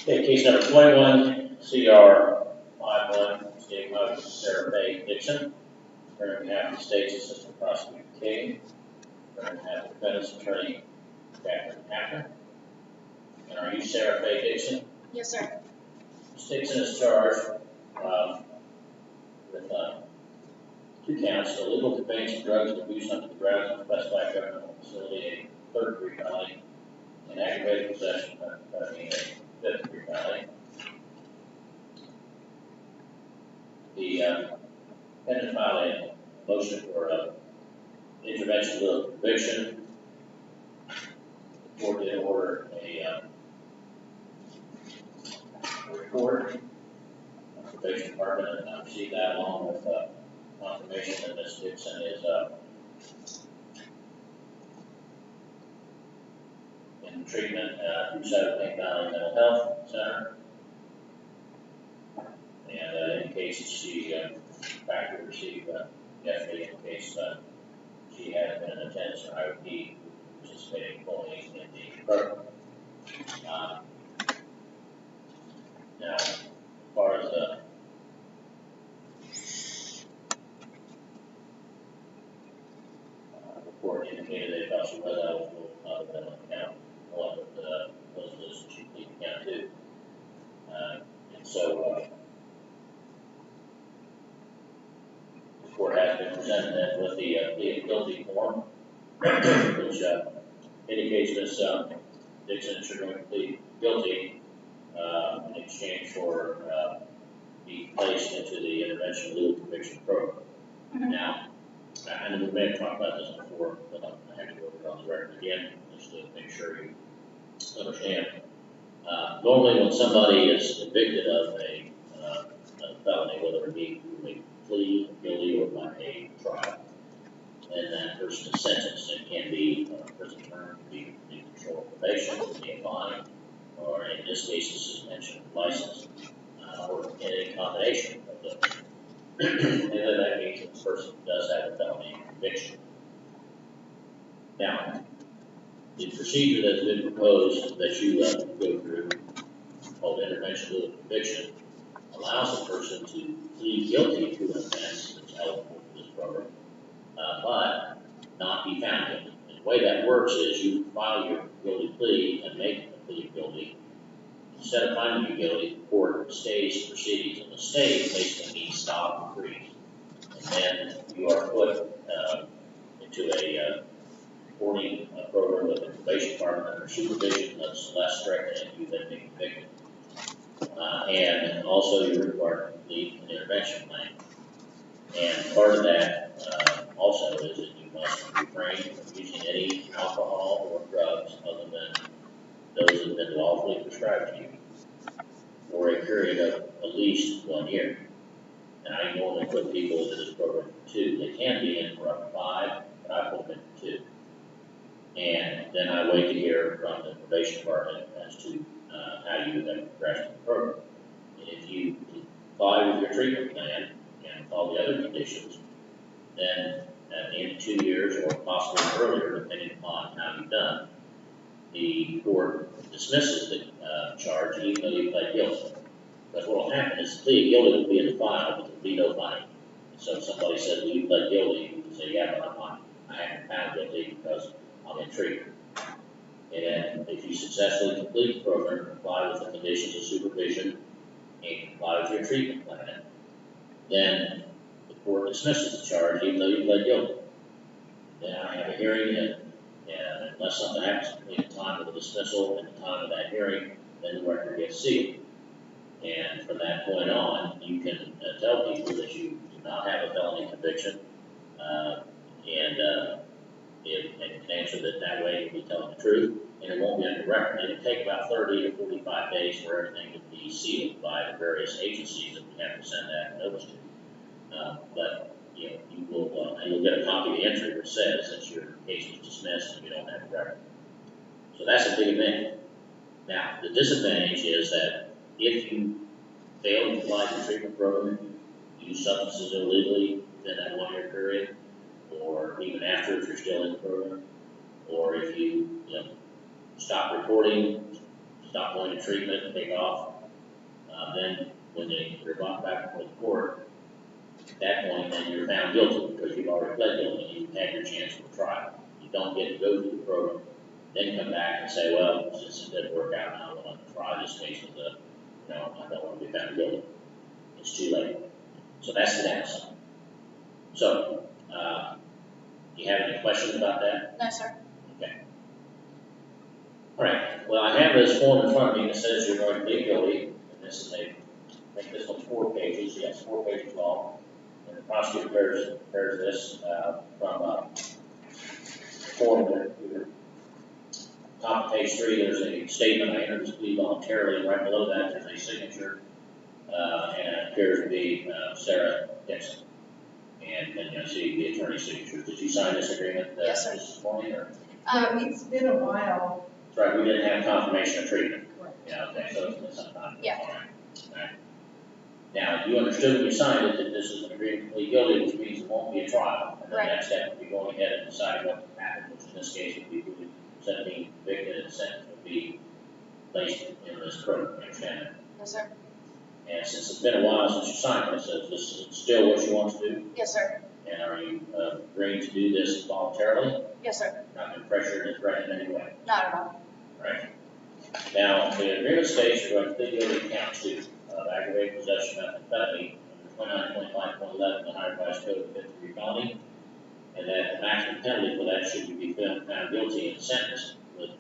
Okay, case number 21, CR 51, State of Sarah Bay Dixon. We're going to have the state's assistant prosecutor King. We're going to have the defense attorney Catherine Hacker. And are you Sarah Bay Dixon? Yes, sir. Ms. Dixon is charged with 2 counts: illegal conveyance of drugs and abuse under the grounds of a specified governmental facility, a 3rd-degree felony, and aggravated possession of methamphetamine, a 5th-degree felony. The defendant filed a motion for intervention with conviction. The court did order a report. The probation department and received that along with confirmation that Ms. Dixon is in treatment at Southern Valley Mental Health Center. And indicates she, in fact, received yesterday indicates that she has been in attendance at IOP, participating fully in the program. Now, as far as the report indicated, they felt she was eligible other than account one of the those she pleaded count 2. And so the court has been presented then with the plea of guilty form, which indicates Ms. Dixon should going to plead guilty in exchange for being placed into the intervention legal conviction program. Now, I know we may have talked about this before, but I have to go over it on the record again just to make sure you understand. Normally, when somebody is convicted of a felony, whether it be through a plea, guilty, or by a trial, and that person is sentenced, it can be a prison term, it can be control probation, it can be a fine, or in this case, a suspension of license, or a combination of those. And then that means that this person does have a felony conviction. Now, the procedure that's been proposed that you go through, called intervention legal conviction, allows a person to plead guilty to an offense that's eligible for this program, but not be found guilty. And the way that works is you file your guilty plea and make a plea of guilty. Instead of finding you guilty, the court stays proceedings, and the stay basically means stop and freeze. And then you are put into a reporting program with the probation department under supervision that's less strict than if you've been convicted. And also you're required to complete an intervention plan. And part of that also is that you must refrain from using any alcohol or drugs other than those that have been lawfully prescribed to you for a period of at least 1 year. And I normally put people into this program for 2. They can be in for up to 5, but I put them in for 2. And then I wait to hear from the probation department as to how you have progressed in the program. And if you comply with your treatment plan and with all the other conditions, then at the end of 2 years or possibly earlier, depending upon how you've done, the court dismisses the charge even though you pled guilty. Because what will happen is the plea of guilty will be in the file, but there will be no finding. So if somebody says, well, you pled guilty, you can say, yeah, but I haven't found guilty because I'm in treatment. And if you successfully complete the program, comply with the conditions of supervision, and comply with your treatment plan, then the court dismisses the charge even though you pled guilty. Then I have a hearing, and unless something happens between the time of the dismissal and the time of that hearing, then the record gets sealed. And from that point on, you can tell people that you do not have a felony conviction, and you can answer that way, you'll be telling the truth, and it won't be under record. It'll take about 30 to 45 days for everything to be sealed by the various agencies that we have to send that notice to. But you will, and you'll get a copy of the entry which says that your case was dismissed and you don't have a record. So that's a big advantage. Now, the disadvantage is that if you fail to comply with the treatment program, use substances illegally within that 1 year period, or even after if you're still in the program, or if you stop reporting stop going to treatment and take off. Then when they're brought back before the court, at that point, then you're found guilty because you've already pled guilty and you've had your chance for trial. You don't get to go through the program, then come back and say, well, since it didn't work out, now I want to try this case with I don't want to be found guilty. It's too late. So that's the downside. So, do you have any questions about that? No, sir. Okay. All right. Well, I have this form in front of me that says you're going to plead guilty, and this is I think this one's 4 pages. Yes, 4 pages long. And the prosecutor prepares this from a form that top of page 3, there's a statement, I entered this plea voluntarily, and right below that there's a signature, and it appears to be Sarah Dixon. And then you'll see the attorney's signature. Did you sign this agreement Yes, sir. this morning? Or? It's been a while. That's right, we didn't have confirmation of treatment. Correct. Yeah, okay, so it's been some time. Yeah. All right. Now, you understood when you signed it that this is an agreement to plead guilty, which means it won't be a trial. And the Right. next step would be going ahead and deciding what happened, which in this case would be being convicted and sentence would be placed in this program. You understand that? Yes, sir. And since it's been a while since you signed this, is this still what you want to do? Yes, sir. And are you agreeing to do this voluntarily? Yes, sir. Not going to pressure or threaten in any way? Not at all. Right. Now, the agreement states you're going to plead guilty to count 2 of aggravated possession of methamphetamine under 29.5.11 of the Higher Vice Code of 53 felony, and that the maximum penalty for that should you be found guilty and sentenced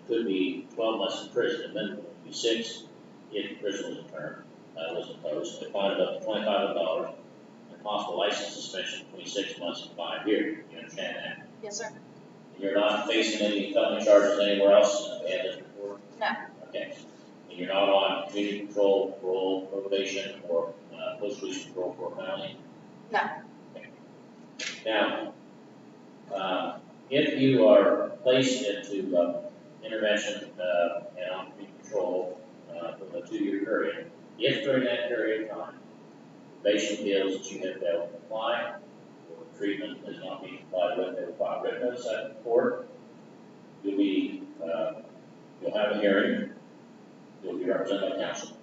could be 12 months in prison. The minimum would be 6 if prison was imposed. A fine of up to $2,500 and possible license suspension between 6 months and 5 years. You understand that? Yes, sir. You're not facing any felony charges anywhere else they had this before? No. Okay. And you're not on community control, parole, probation, or post-release control for a felony? No. Okay. Now, if you are placed into intervention and on community control for a 2-year period, if during that period of time, probation feels that you have failed to comply, or treatment is not being complied with, they will file written notice at the court. You'll have a hearing. You'll be represented by counsel.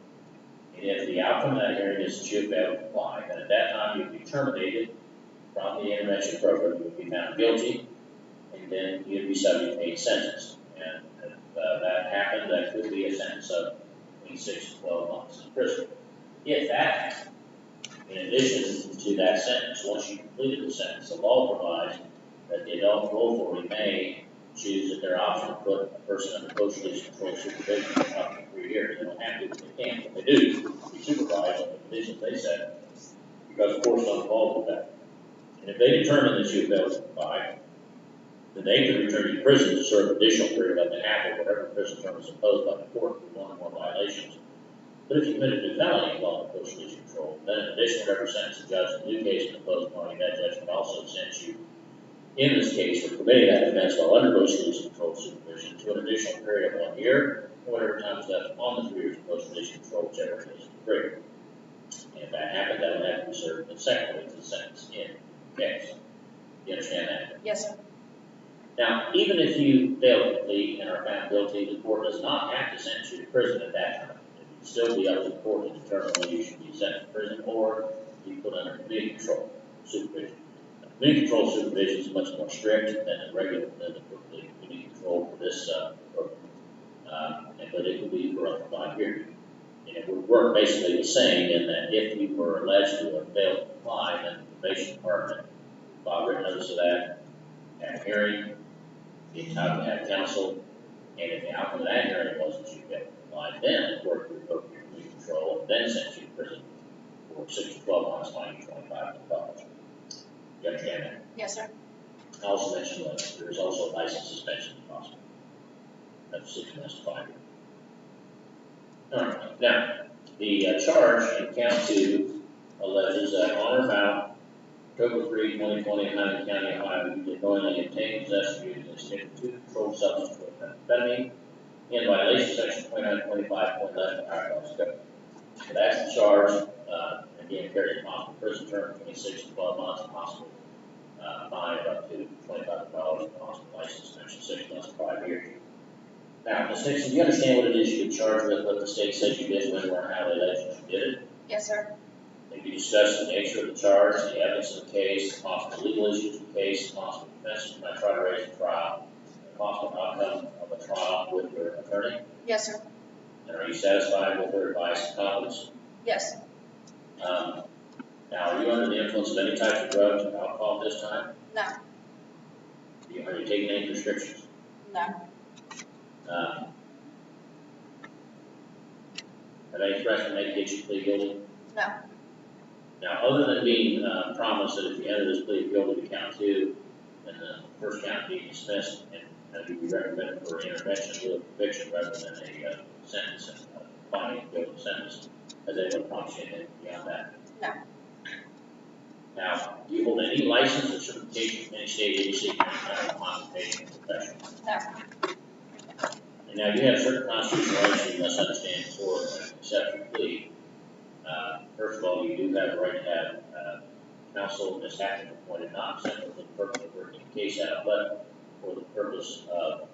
And if the outcome of that hearing is that you have failed to comply, then at that time you'll be terminated from the intervention program. You'll be found guilty, and then you'll be subject to a sentence. And if that happened, that could be a sentence of between 6 to 12 months in prison. If that happened, in addition to that sentence, once you completed the sentence, the law provides that the adult parole authority may choose at their option to put a person under post-release control supervision for up to 3 years. They don't have to, but they can. But they do be supervised on the conditions they set, because of course I'm involved with that. And if they determine that you failed to comply, then they can return you to prison to serve an additional period up to half of whatever prison term is imposed by the court for 1 or more violations. But if you committed a felony involving post-release control, then in addition to representing the judge in the new case in the opposed party, that judge can also sentence you, in this case, for committing that offense while under post-release control supervision to an additional period of 1 year, or whatever time is left on the 3 years of post-release control, whichever it is greater. And if that happened, that would have to be served consecutively to the sentence in the case. You understand that? Yes, sir. Now, even if you fail to plead and are found guilty, the court does not have to sentence you to prison at that time. It would still be up to the court to determine whether you should be sent to prison or be put under community control supervision. Community control supervision is much more strict than the community control for this program, but it would be for up to 5 years. And it would work basically the same in that if you were alleged to have failed to comply, then the probation department would file written notice of that, have a hearing, be entitled to have counsel, and if the outcome of that hearing was that you failed to comply, then the court would revoke your community control and then send you to prison for 6 to 12 months, fine you $25. You understand that? Yes, sir. I also mentioned that there is also a license suspension possible. That's 6 months to 5 years. All right. Now, the charge in count 2 alleges that on or about October 3, 2020, in Huntington County, Ohio, you did knowingly obtain, possess, use, and distribute 2 controlled substances for methamphetamine in violation of section 2925.11 of the Higher Vice Code. So that's the charge. Again, carries a possible prison term between 6 to 12 months, possible fine of up to $25, possible license suspension 6 months to 5 years. Now, Ms. Dixon, do you understand what it is you've been charged with, what the state says you did, when, or how they alleged you did it? Yes, sir. Have you discussed the nature of the charge, the evidence of the case, possible legal issues of the case, possible defenses you might try to raise in trial, the possible outcome of a trial with your attorney? Yes, sir. And are you satisfied with her advice and confidence? Yes. Now, are you under the influence of any type of drugs or alcohol at this time? No. Are you taking any prescriptions? No. Have any threats been made to get you plead guilty? No. Now, other than being promised that if you enter this plea guilty to count 2, and the first count being dismissed, and you'd be recommended for intervention with a conviction rather than a sentence, finding a guilty sentence, has anyone promised you anything beyond that? No. Now, do you hold any license or certification from any state agency for any kind of consultation profession? No. And now, you have certain constitutional rights you must understand before accepting a plea. First of all, you do have the right to have counsel as active appointed, not simply for the purpose of working the case out, but for the purpose of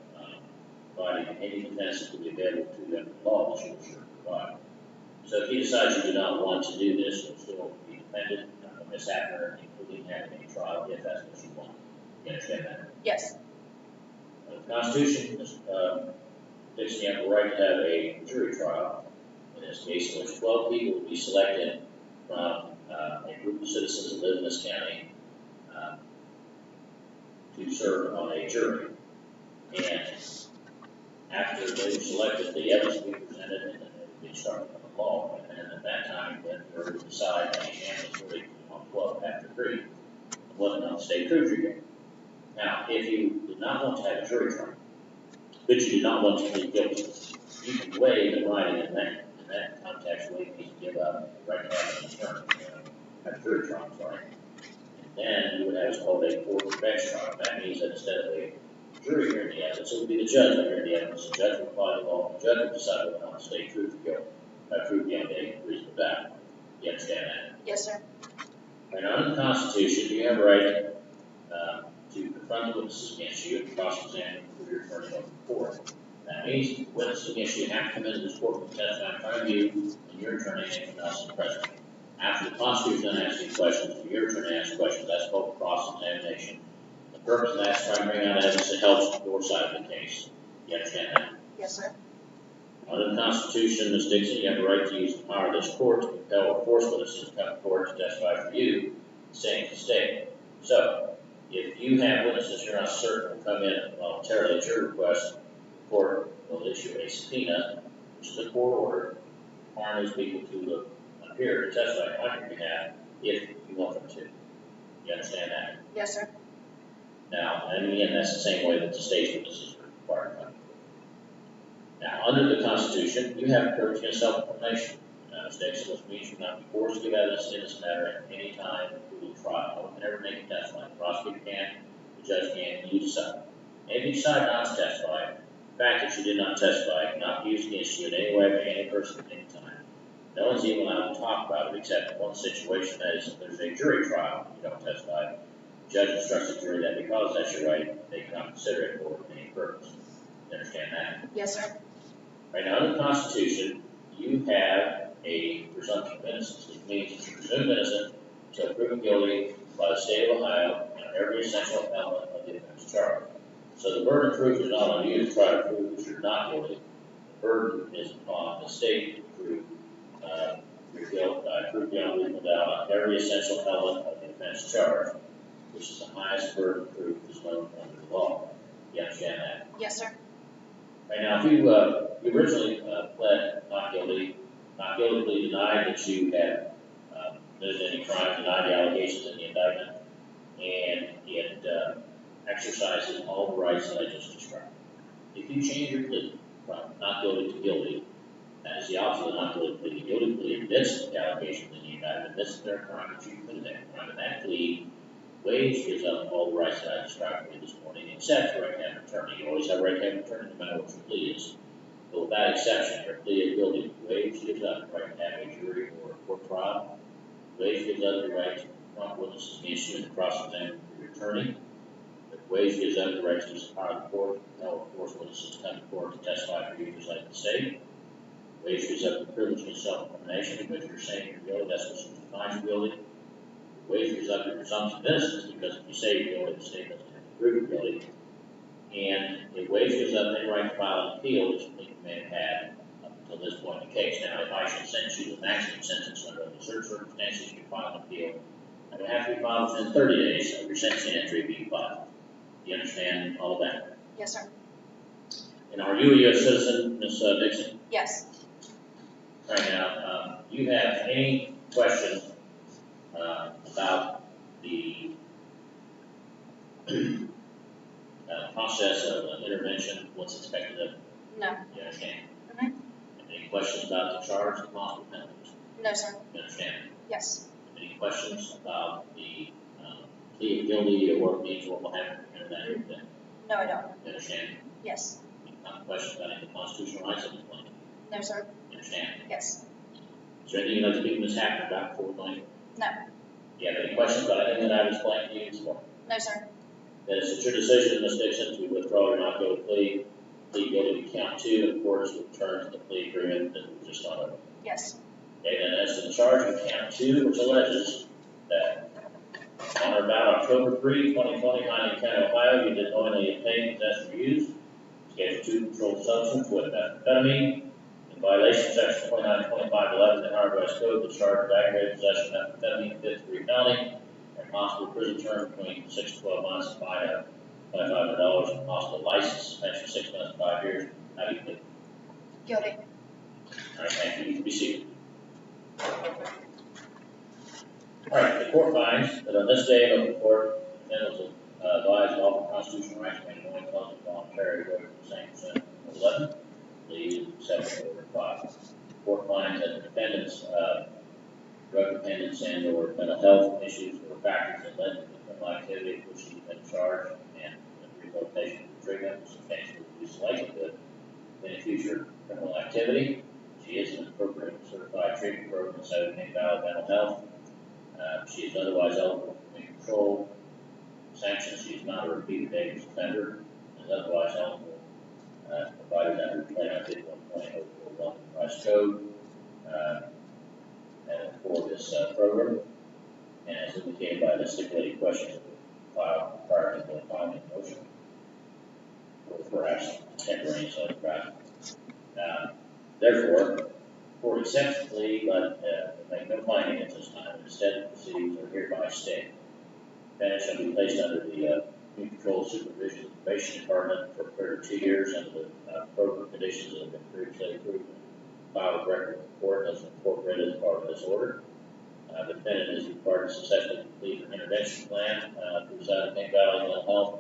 providing any defense that could be available to them in law that you will sure provide. So if you decide you do not want to do this, you'll still be defended on Ms. Abner, including having a trial if that's what you want. You understand that? Yes. The Constitution, Dixon, you have the right to have a jury trial. In this case, in which 12 people will be selected from a group of citizens that live in this county to serve on a jury. And after they were selected, the evidence will be presented and then they will be started on the law. And then at that time, then you will decide on unanimously on 12 after 3 whether or not the state proves you guilty. Now, if you did not want to have a jury trial, but you did not want to plead guilty, you can waive the right in that context, waive means to give up the right to have an attorney, have a jury trial, sorry. And then you would have what's called a court of bench trial. That means that instead of a jury hearing the evidence, it would be the judge hearing the evidence. The judge would apply the law. The judge would decide whether or not the state proves you guilty. Prove beyond a reasonable doubt. You understand that? Yes, sir. And under the Constitution, you have a right to confront the witnesses against you and cross-examine for your attorney over the court. That means witnesses against you have to come into this court with testify in front of you and your attorney and anyone else is present. After the prosecutor then asks you questions, or your attorney asks questions, that's called cross-examination. The purpose of that is trying to bring out evidence that helps your side of the case. You understand that? Yes, sir. Under the Constitution, Ms. Dixon, you have the right to use the power of this court to compel or force witnesses to come to court to testify for you, saying to the state. So, if you have witnesses you're not certain will come in voluntarily at your request, the court will issue a subpoena, which is a court order, requiring those people to appear to testify on your behalf if you want them to. You understand that? Yes, sir. Now, and again, that's the same way that the state's witnesses are required to come. Now, under the Constitution, you have courage against self-incrimination. Ms. Dixon, which means you cannot be forced to give evidence in this matter at any time, including trial. No one can ever make you testify. The prosecutor can, the judge can, and you decide. And if you decide not to testify, the fact that you did not testify cannot be used against you in any way by any person at any time. No one's even allowed to talk about it except in one situation, that is, if there's a jury trial, you don't testify. The judge instructs the jury that because that's your right, they cannot consider it for any purpose. You understand that? Yes, sir. Right now, under the Constitution, you have a presumption of innocence. It means that you're presumed innocent until proven guilty by the state of Ohio on every essential element of the offense charge. So the burden of proof is not on you to try to prove that you're not guilty. The burden is upon the state to prove your guilt, prove beyond reasonable doubt on every essential element of the offense charge, which is the highest burden of proof that's known under the law. You understand that? Yes, sir. Right now, if you originally pled not guilty plea, denied that you had committed any crime, denied the allegations in the indictment, and it exercises all the rights that I just described. If you change your plea from not guilty to guilty, that is the opposite of not guilty plea. The guilty plea admits the allegations in the indictment, admits their crime that you committed that crime, and that plea waives gives up all the rights that I described for you this morning, except the right to have an attorney. You always have a right to have an attorney no matter what your plea is. But with that exception, your plea of guilty waives gives up the right to have a jury or a court trial. Waives gives up the right to confront witnesses against you and to cross-examine your attorney. The Wage gives up the right to use the power of the court, no force witnesses come to court to testify for you just like the state. Wage gives up the privilege of self-incrimination because you're saying you're guilty, that's what you find you guilty. Wage gives up your presumption of innocence because if you say you're guilty, the state doesn't have to prove you're guilty. And a wage gives up any right to file an appeal, which you may have had up until this point in the case. Now, if I should sentence you to the maximum sentence under the certain circumstances, you can file an appeal. It would have to be filed within 30 days of your sentencing entry being filed. Do you understand all of that? Yes, sir. And are you a U.S. citizen, Ms. Dixon? Yes. All right, now, do you have any questions about the process of intervention, what's expected of you? No. You understand? Mm-hmm. Any questions about the charge of possible penalties? No, sir. You understand? Yes. Any questions about the plea of guilty or what it means, what will happen in that event? No, I don't. You understand? Yes. Any questions about any constitutional rights of the plaintiff? No, sir. You understand? Yes. Is there anything you'd like to speak to Ms. Hackman about before we go on? No. Do you have any questions about anything that I've explained to you this morning? No, sir. Then it's your decision, Ms. Dixon, to withdraw or not guilty plea, plead guilty to count 2 in accordance with terms of the plea agreement that we just gone over. Yes. Okay, then as to the charge of count 2, which alleges that on or about October 3, 2020, Huntington County, Ohio, you did knowingly obtain, possess, or use Schedule 2 controlled substance with methamphetamine in violation of section 292511 of the Ohio Revised Code, the charge of aggravated possession of methamphetamine, 5th-degree felony, and possible prison term between 6 to 12 months and fine of $2,500 and possible license suspension 6 months to 5 years. How do you think? Guilty. All right, thank you. You can be seated. All right, the court finds that on this day of the court, the defendant was advised of all the constitutional rights made knowing, pleasant, voluntary, waiver of the same percent 11, lead 7 over 5. The court finds that the defendant's drug dependence and or mental health issues were factors that led to the criminal activity for which she had been charged, and the rehabilitation and treatment was substantially reduced likelihood of any future criminal activity. She is an appropriate certified treatment program so may valid mental health. She is otherwise eligible for control sanctions. She is not a repeated dangerous offender and is otherwise eligible provided under 2951.041 Revised Code for this program. And as indicated by the stipulated questions filed prior to the filing of the motion, or perhaps contemporaneous other grounds. Therefore, the court accepts the plea, but make no finding at this time. Instead, proceedings are hereby stayed. Defendant shall be placed under the Community Control Supervision and Probation Department for a period of 2 years under the program conditions that have been previously approved. Filed record of the court as incorporated as part of this order. The defendant is required to successfully complete an intervention plan through Southern Valley Mental Health,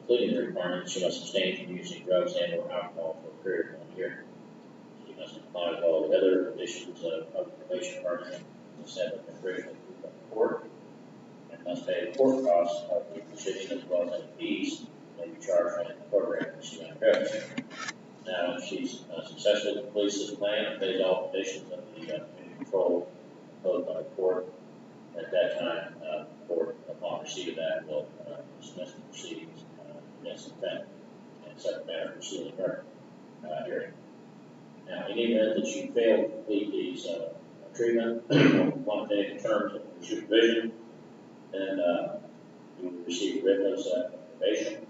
including the requirement that she must abstain from using drugs and or alcohol for a period of 1 year. She must comply with all the other conditions of the probation department said that have been previously approved by the court, and must pay the court costs of the proceeding as well as any fees may be charged by the program that she undergoes. Now, if she's successfully completes this plan and pays all conditions of the community control imposed by the court, at that time, the court, upon receipt of that, will dismiss the proceedings against the defendant and set the matter for sealing her hearing. Now, in the event that she failed to complete these treatment or quantitative terms of supervision, then you will receive a written notice of probation,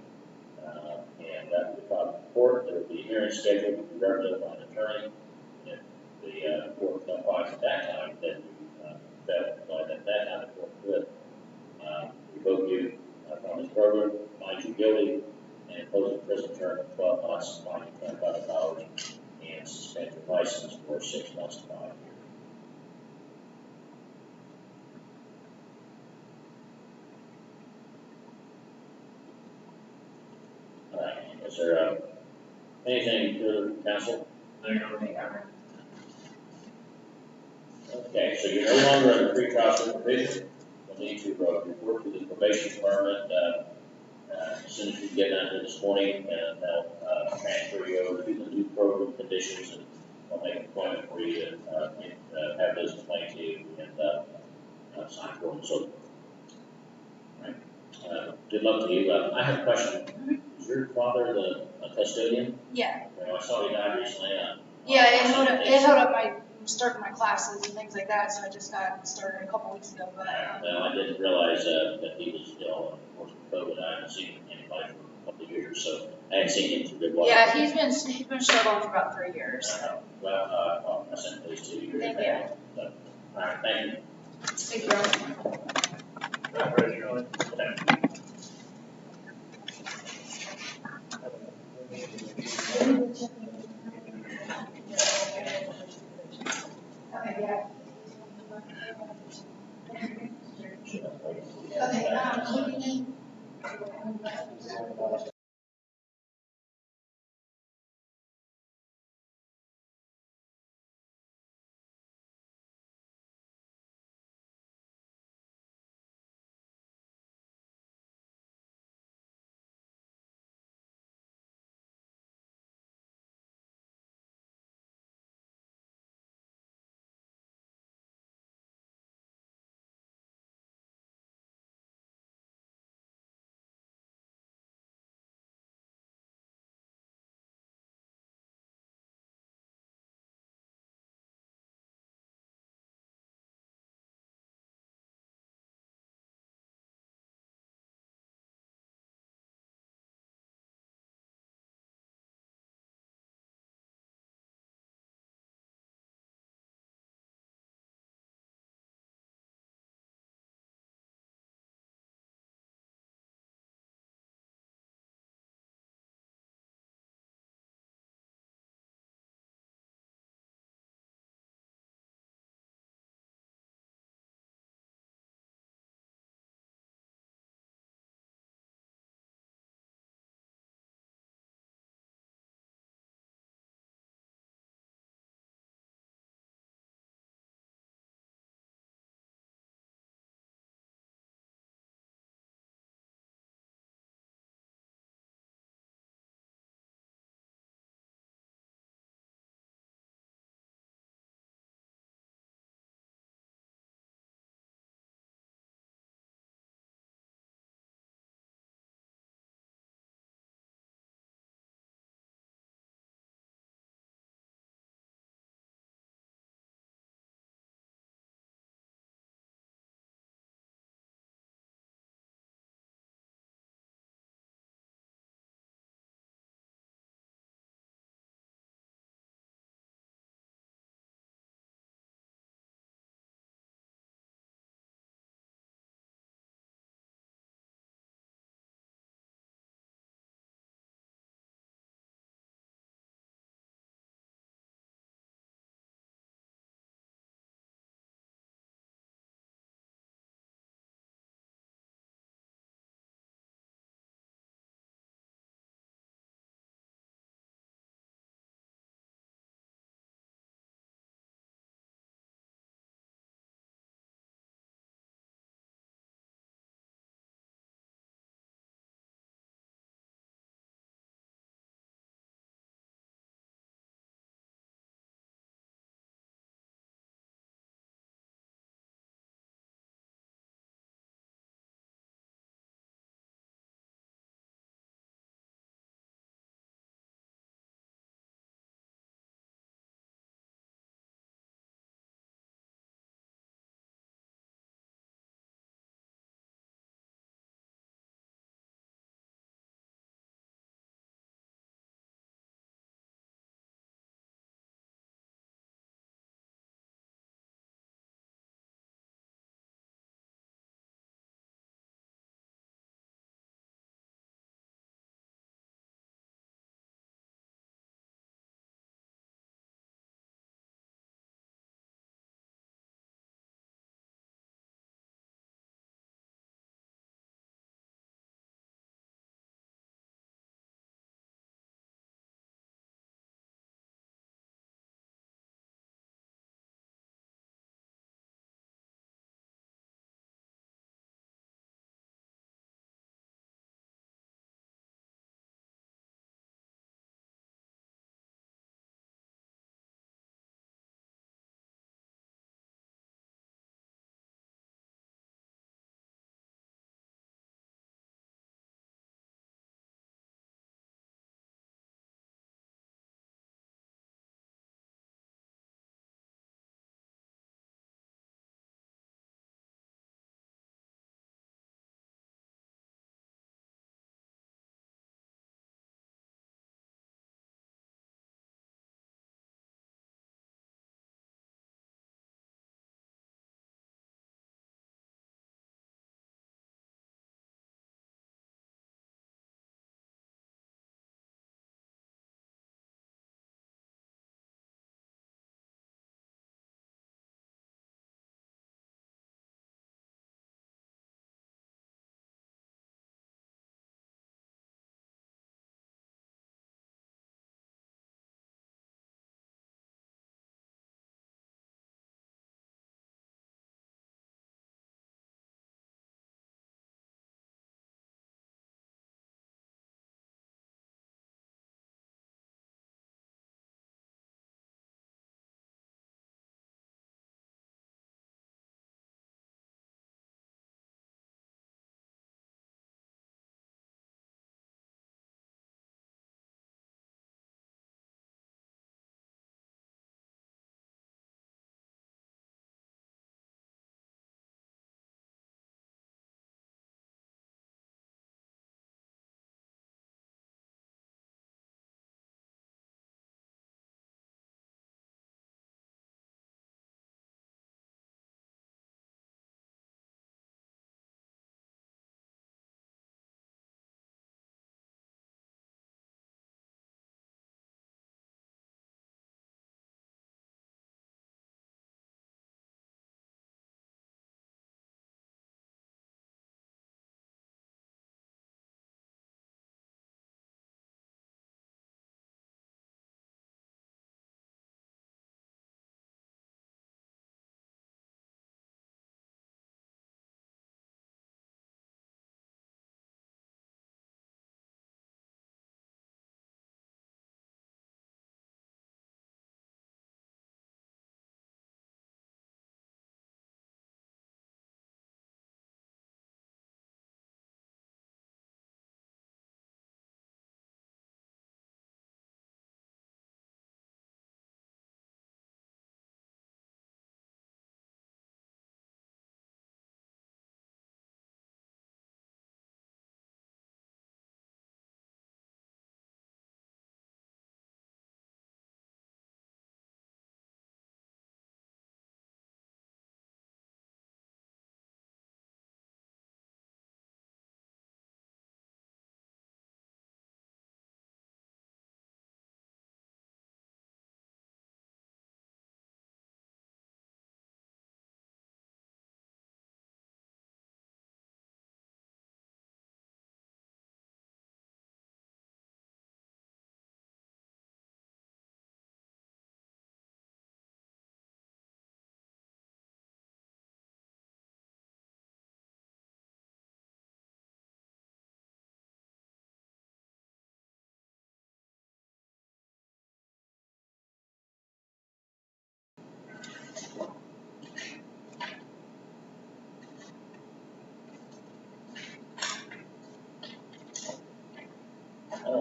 and that will be filed with the court. There will be a hearing scheduled to be represented by an attorney. If the court applies at that time, then you fail to apply at that time, the court would revoke you from this program, find you guilty, and impose a prison term of 12 months, fine you $25, and suspend your license for 6 months to 5 years. All right, is there anything further, counsel? Okay, so you're no longer under pretrial supervision. You'll need to report to the probation department as soon as you get down here this morning, and they'll transfer you over to the new program conditions, and they'll make an appointment for you to have those explained to you and sign for them. So, all right. Good luck to you. I have a question. Is your father a custodian? Yeah. Well, I saw he died recently. Yeah, it held up my starting my classes and things like that, so I just got started a couple weeks ago. But Well, I didn't realize that he was still, of course, with COVID. I haven't seen anybody for a couple of years, so I haven't seen him for a good while. yeah, he's been struggling for about 3 years. Well, I sent these to you. Thank you. All right, thank you. Thank you. Raise your hand. Okay, yeah. Okay,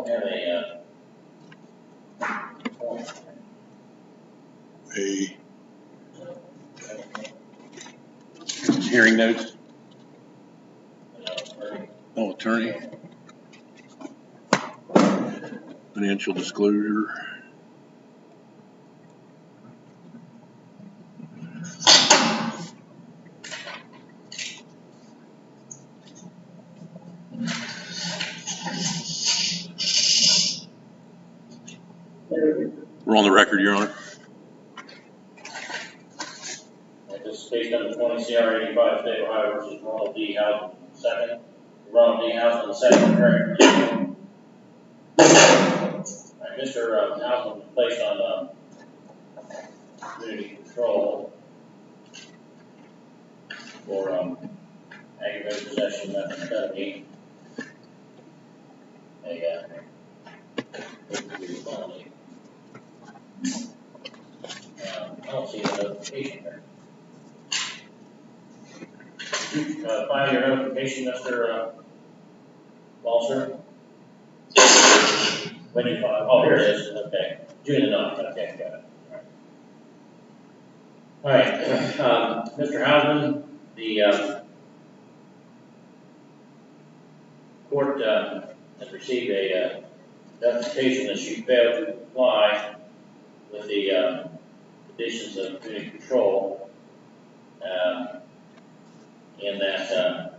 have A hearing notes? Oh, attorney. Financial disclosure. We're on the record, Your Honor. This is based on the 20 CR 85 State of Ohio versus Ronald D. House second. Ronald D. House on the second, correct? All right, Mr. House was placed on community control for aggravated possession of methamphetamine. Felony. I don't see the notification here. Did you file your notification, Mr. Balser? When you file? Oh, here it is. Okay. June the 9th. Okay, got it. All right. Mr. Hausman, the court has received a notification that she failed to comply with the conditions of community control, in that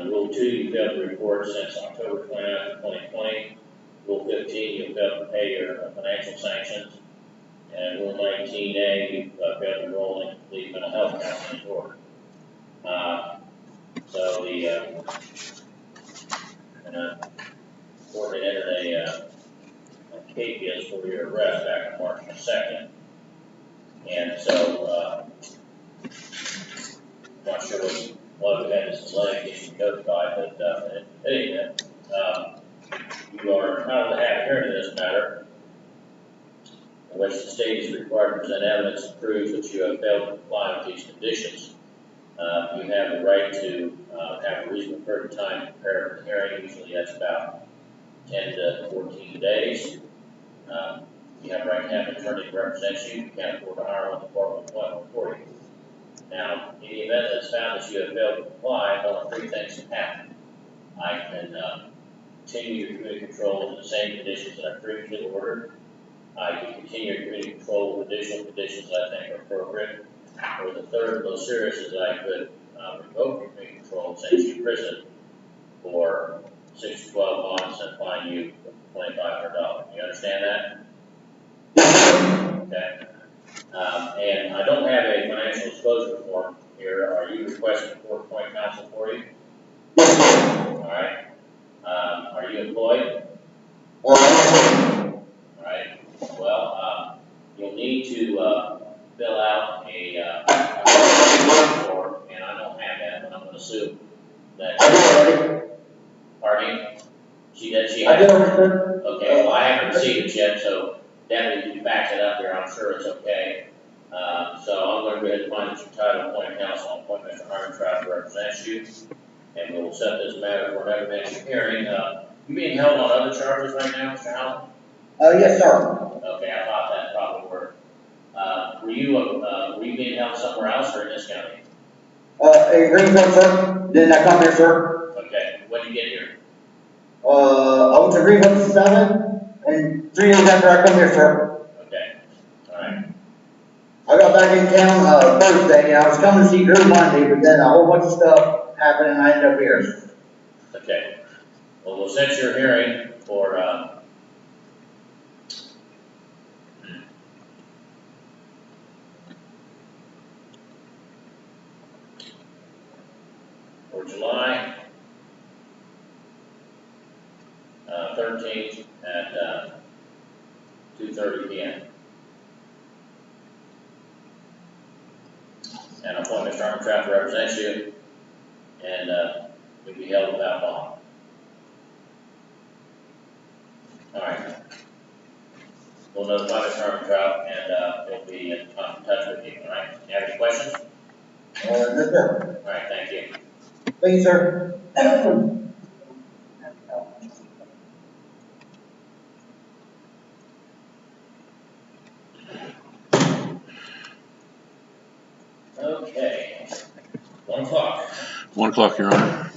Rule 2, you failed to report since October 29th, 2020. Rule 15, you failed to pay your financial sanctions. And Rule 19A, you failed to enroll in complete mental health counseling order. So the court had entered a capias for your arrest back on March 2nd. And so, I'm not sure what we had this delay getting notified, but anyway, you are entitled to have a hearing in this matter, in which the state is required to present evidence and prove that you have failed to comply with these conditions. You have the right to have a reasonable period of time to prepare for the hearing. Usually that's about 10 to 14 days. You have the right to have an attorney to represent you. You can't afford to hire one department appointment for you. Now, in the event that it's found that you have failed to comply, one of three things can happen. I can continue your community control in the same conditions that I previously ordered. I can continue your community control with additional conditions that I think are appropriate. Or the third, most serious, is that I could revoke your community control, send you to prison for 6 to 12 months and fine you $2,500. You understand that? Okay. And I don't have a financial disclosure form here. Are you requesting court-appointed counsel for you? All right. Are you employed? All right. Well, you'll need to fill out a form, and I don't have that, but I'm going to assume that. Pardon me? She has. Okay. Well, I haven't received it yet, so definitely you fax it up there. I'm sure it's okay. So I'm going to go ahead and find that your title appointed counsel and appoint Mr. Armstrong to represent you, and we'll set this matter for an evidentiary hearing. You being held on other charges right now, Mr. Howell? Yes, sir. Okay, I thought that probably were. Were you being held somewhere else or in this county? In Greenville, sir. Didn't I come here, sir? Okay, when did you get here? I went to Greenville 7, and 3 days after I come here, sir. Okay, all right. I got back in town Thursday, and I was coming to see Drew Monday, but then a whole bunch of stuff happened, and I ended up here. Okay. Well, we'll set your hearing for July 13th at 2:30 p.m. And I'll appoint Mr. Armstrong to represent you, and you'll be held without bond. All right. We'll notify Mr. Armstrong, and we'll be in touch with you. All right. You have any questions? No, sir. All right. Thank you. Thank you, sir. Okay. 1 o'clock. 1 o'clock, Your Honor.